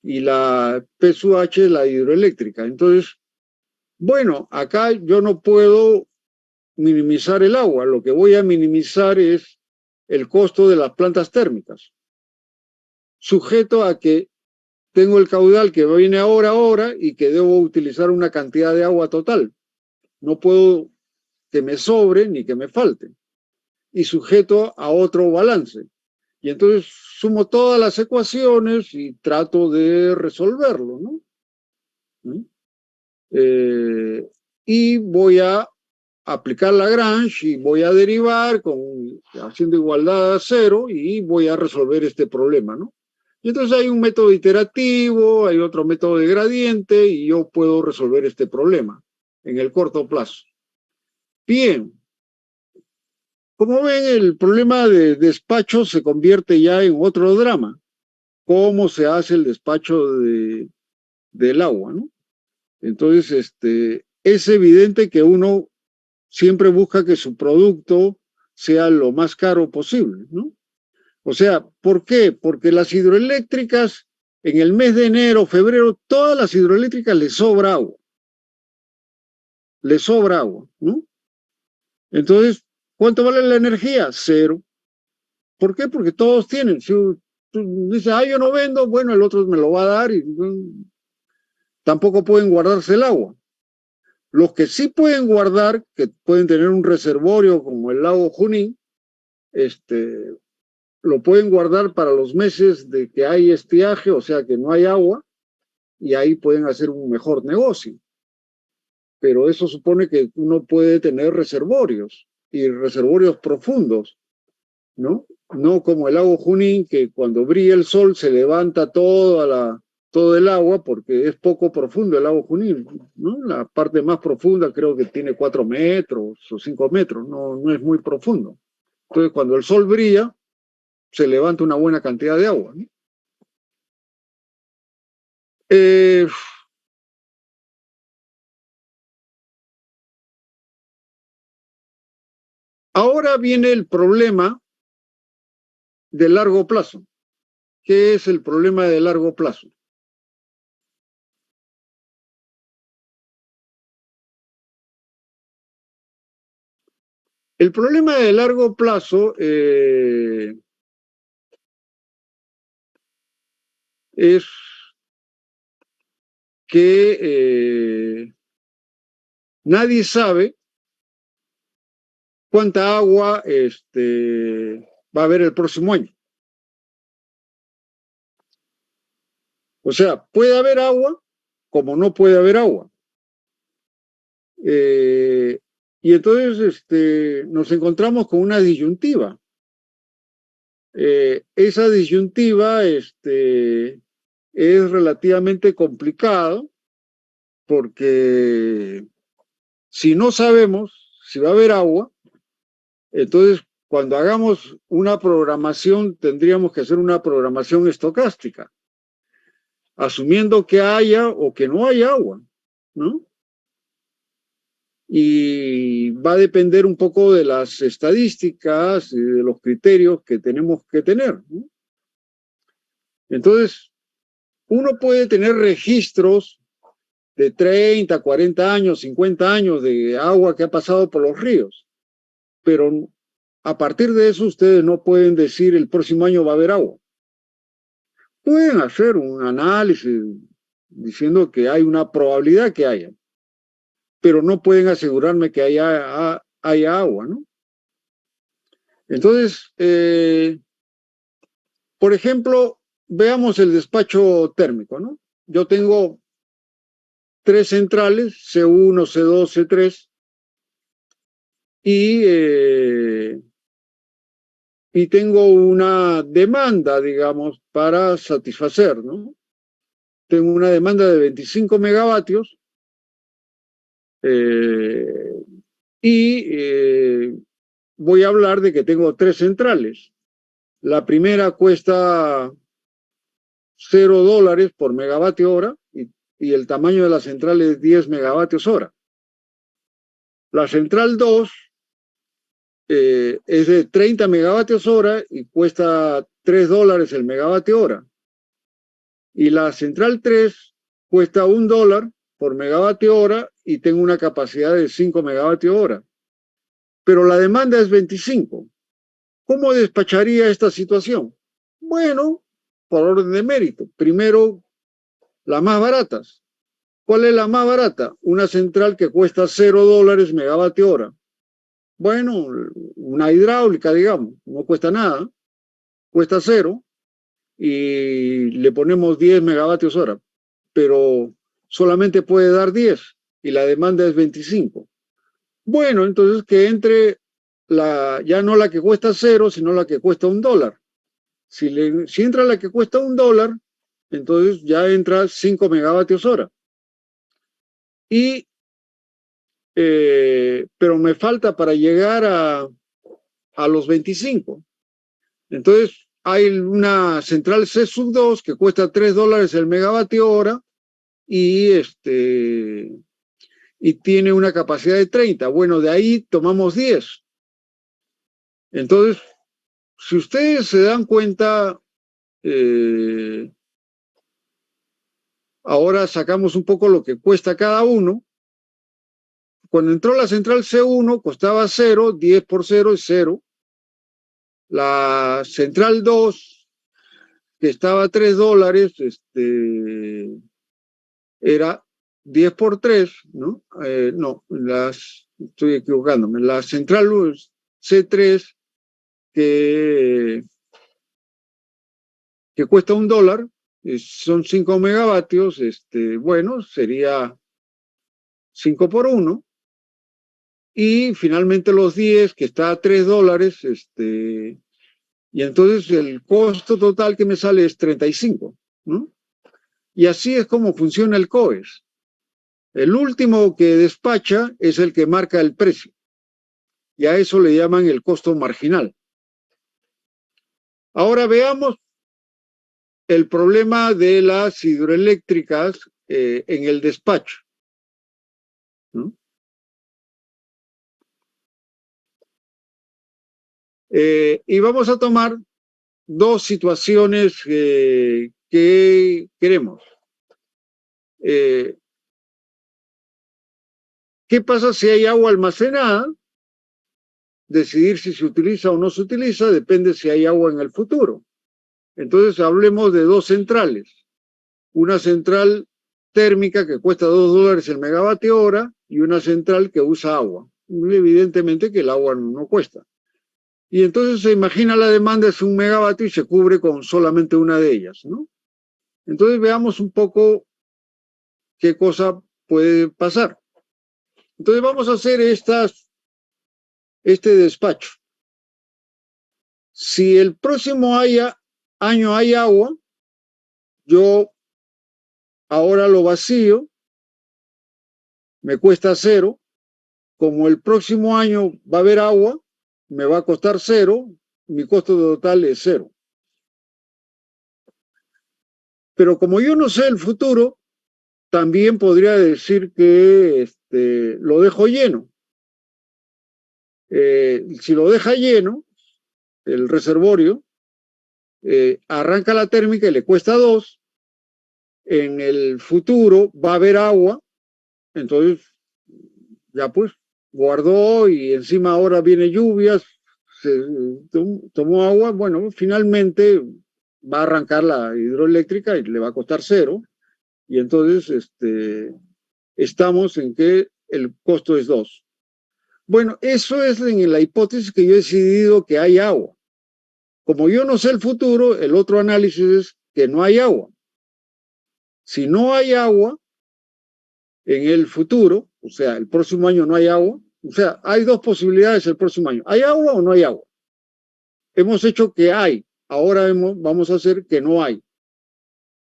y la PSUH es la hidroeléctrica. Entonces, bueno, acá yo no puedo minimizar el agua, lo que voy a minimizar es el costo de las plantas térmicas, sujeto a que tengo el caudal que viene ahora y que debo utilizar una cantidad de agua total. No puedo que me sobre ni que me falte. Y sujeto a otro balance. Y entonces sumo todas las ecuaciones y trato de resolverlo, ¿no? Y voy a aplicar Lagrange y voy a derivar haciendo igualdad a cero y voy a resolver este problema, ¿no? Y entonces hay un método iterativo, hay otro método de gradiente y yo puedo resolver este problema en el corto plazo. Bien. Como ven, el problema de despacho se convierte ya en otro drama. ¿Cómo se hace el despacho del agua, ¿no? Entonces, es evidente que uno siempre busca que su producto sea lo más caro posible, ¿no? O sea, ¿por qué? Porque las hidroeléctricas, en el mes de enero, febrero, todas las hidroeléctricas les sobra agua. Les sobra agua, ¿no? Entonces, ¿cuánto vale la energía? Cero. ¿Por qué? Porque todos tienen. Si tú dices, yo no vendo, bueno, el otro me lo va a dar y tampoco pueden guardarse el agua. Los que sí pueden guardar, que pueden tener un reservorio como el lago Junín, lo pueden guardar para los meses de que hay estiaje, o sea que no hay agua, y ahí pueden hacer un mejor negocio. Pero eso supone que uno puede tener reservorios, y reservorios profundos, ¿no? No como el lago Junín, que cuando brilla el sol se levanta todo el agua porque es poco profundo el lago Junín, ¿no? La parte más profunda creo que tiene 4 metros o 5 metros, no es muy profundo. Entonces cuando el sol brilla, se levanta una buena cantidad de agua, ¿no? Ahora viene el problema de largo plazo. ¿Qué es el problema de largo plazo? El problema de largo plazo es que nadie sabe cuánta agua va a haber el próximo año. O sea, puede haber agua como no puede haber agua. Y entonces nos encontramos con una disyuntiva. Esa disyuntiva es relativamente complicado porque si no sabemos si va a haber agua, entonces cuando hagamos una programación tendríamos que hacer una programación estocástica, asumiendo que haya o que no haya agua, ¿no? Y va a depender un poco de las estadísticas y de los criterios que tenemos que tener, ¿no? Entonces, uno puede tener registros de 30, 40 años, 50 años de agua que ha pasado por los ríos, pero a partir de eso ustedes no pueden decir el próximo año va a haber agua. Pueden hacer un análisis diciendo que hay una probabilidad que haya, pero no pueden asegurarme que haya agua, ¿no? Entonces, por ejemplo, veamos el despacho térmico, ¿no? Yo tengo 3 centrales, C1, C2, C3, y tengo una demanda, digamos, para satisfacer, ¿no? Tengo una demanda de 25 megavatios voy a hablar de que tengo 3 centrales. La primera cuesta $0 por megavatio hora y el tamaño de la central es 10 megavatios hora. La central 2 es de 30 megavatios hora y cuesta $3 el megavatio hora. y la central 3 cuesta $1 por megavatio hora y tengo una capacidad de 5 megavatios hora. Pero la demanda es 25. ¿Cómo despacharía esta situación? Bueno, por orden de mérito. Primero, las más baratas. ¿Cuál es la más barata? Una central que cuesta $0 megavatio hora. Bueno, una hidráulica, digamos, no cuesta nada, cuesta 0 y le ponemos 10 megavatios hora, pero solamente puede dar 10 y la demanda es 25. Bueno, entonces que entre ya no la que cuesta 0, sino la que cuesta $1. Si entra la que cuesta $1, entonces ya entra 5 megavatios hora. Pero me falta para llegar a los 25. Entonces hay una central C2 que cuesta $3 el megavatio hora y tiene una capacidad de 30. Bueno, de ahí tomamos 10. Entonces, si ustedes se dan cuenta, ahora sacamos un poco lo que cuesta cada uno. Cuando entró la central C1 costaba 0, 10 por 0 es 0. La central 2, que estaba a $3, era 10 por 3, ¿no? No, estoy equivocándome. La central C3, que cuesta $1, son 5 megavatios, bueno, sería 5 por 1. Y finalmente los 10, que está a $3, y entonces el costo total que me sale es 35, ¿no? Y así es como funciona el COES. El último que despacha es el que marca el precio. Y a eso le llaman el costo marginal. Ahora veamos el problema de las hidroeléctricas en el despacho, ¿no? Y vamos a tomar dos situaciones que queremos. ¿Qué pasa si hay agua almacenada? Decidir si se utiliza o no se utiliza depende si hay agua en el futuro. Entonces hablemos de dos centrales. Una central térmica que cuesta $2 el megavatio hora y una central que usa agua. Evidentemente que el agua no cuesta. Y entonces se imagina la demanda es 1 megavatio y se cubre con solamente una de ellas, ¿no? Entonces veamos un poco qué cosa puede pasar. Entonces vamos a hacer este despacho. Si el próximo año hay agua, yo ahora lo vacío, me cuesta 0. Como el próximo año va a haber agua, me va a costar 0, mi costo total es 0. Pero como yo no sé el futuro, también podría decir que lo dejo lleno. Si lo deja lleno, el reservorio, arranca la térmica y le cuesta 2. En el futuro va a haber agua, entonces ya pues guardó y encima ahora viene lluvias, tomó agua, bueno, finalmente va a arrancar la hidroeléctrica y le va a costar 0. Y entonces estamos en que el costo es 2. Bueno, eso es en la hipótesis que yo he decidido que hay agua. Como yo no sé el futuro, el otro análisis es que no hay agua. Si no hay agua en el futuro, o sea, el próximo año no hay agua, o sea, hay dos posibilidades el próximo año. ¿Hay agua o no hay agua? Hemos hecho que hay, ahora vamos a hacer que no hay.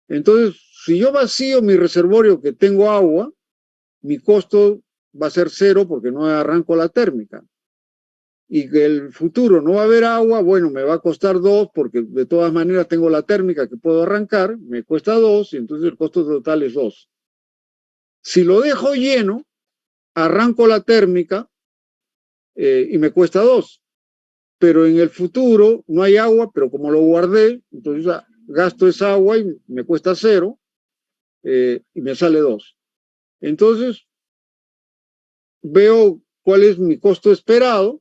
Entonces, si yo vacío mi reservorio que tengo agua, mi costo va a ser 0 porque no arranco la térmica. Y que el futuro no va a haber agua, bueno, me va a costar 2 porque de todas maneras tengo la térmica que puedo arrancar, me cuesta 2 y entonces el costo total es 2. Si lo dejo lleno, arranco la térmica y me cuesta 2. Pero en el futuro no hay agua, pero como lo guardé, entonces gasto esa agua y me cuesta 0 y me sale 2. Entonces, veo cuál es mi costo esperado.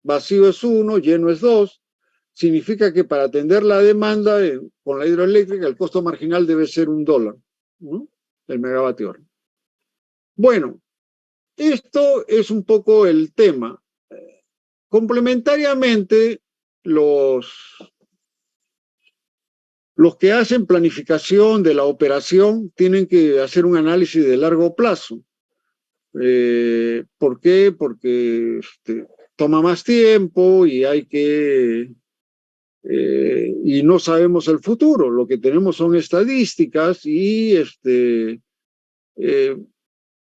Vacío es 1, lleno es 2. Significa que para atender la demanda con la hidroeléctrica el costo marginal debe ser $1, ¿no? El megavatio hora. Bueno, esto es un poco el tema. Complementariamente, los que hacen planificación de la operación tienen que hacer un análisis de largo plazo. ¿Por qué? Porque toma más tiempo y hay que... y no sabemos el futuro. Lo que tenemos son estadísticas y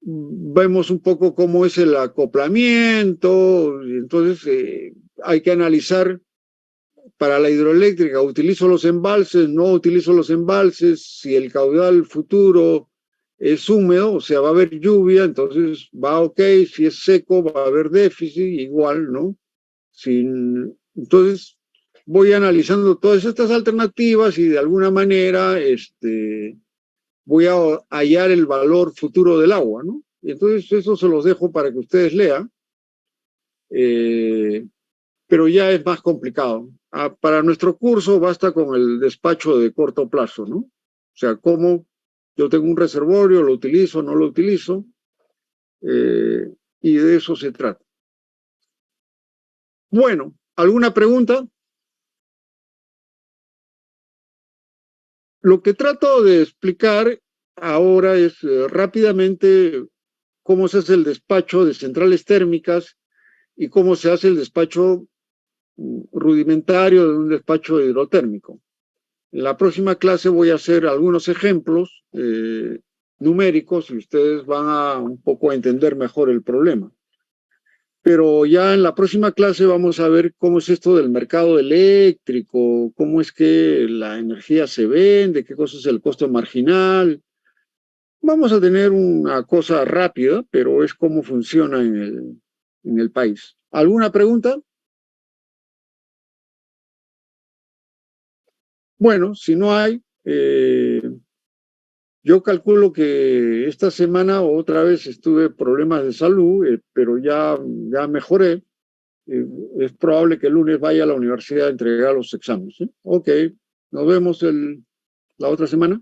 vemos un poco cómo es el acoplamiento. Entonces hay que analizar. Para la hidroeléctrica, ¿utilizo los embalses? ¿No utilizo los embalses? Si el caudal futuro es húmedo, o sea, va a haber lluvia, entonces va ok. Si es seco, va a haber déficit, igual, ¿no? Entonces, voy analizando todas estas alternativas y de alguna manera voy a hallar el valor futuro del agua, ¿no? Y entonces, eso se los dejo para que ustedes lean. Pero ya es más complicado. Para nuestro curso basta con el despacho de corto plazo, ¿no? O sea, cómo yo tengo un reservorio, lo utilizo, no lo utilizo, y de eso se trata. Bueno, ¿alguna pregunta? Lo que trato de explicar ahora es rápidamente cómo se hace el despacho de centrales térmicas y cómo se hace el despacho rudimentario de un despacho hidrotérmico. En la próxima clase voy a hacer algunos ejemplos numéricos y ustedes van a un poco entender mejor el problema. Pero ya en la próxima clase vamos a ver cómo es esto del mercado eléctrico, cómo es que la energía se vende, qué cosa es el costo marginal. Vamos a tener una cosa rápida, pero es cómo funciona en el país. ¿Alguna pregunta? Bueno, si no hay, yo calculo que esta semana otra vez estuve problemas de salud, pero ya mejoré. Es probable que el lunes vaya a la universidad a entregar los exámenes. Ok, nos vemos la otra semana.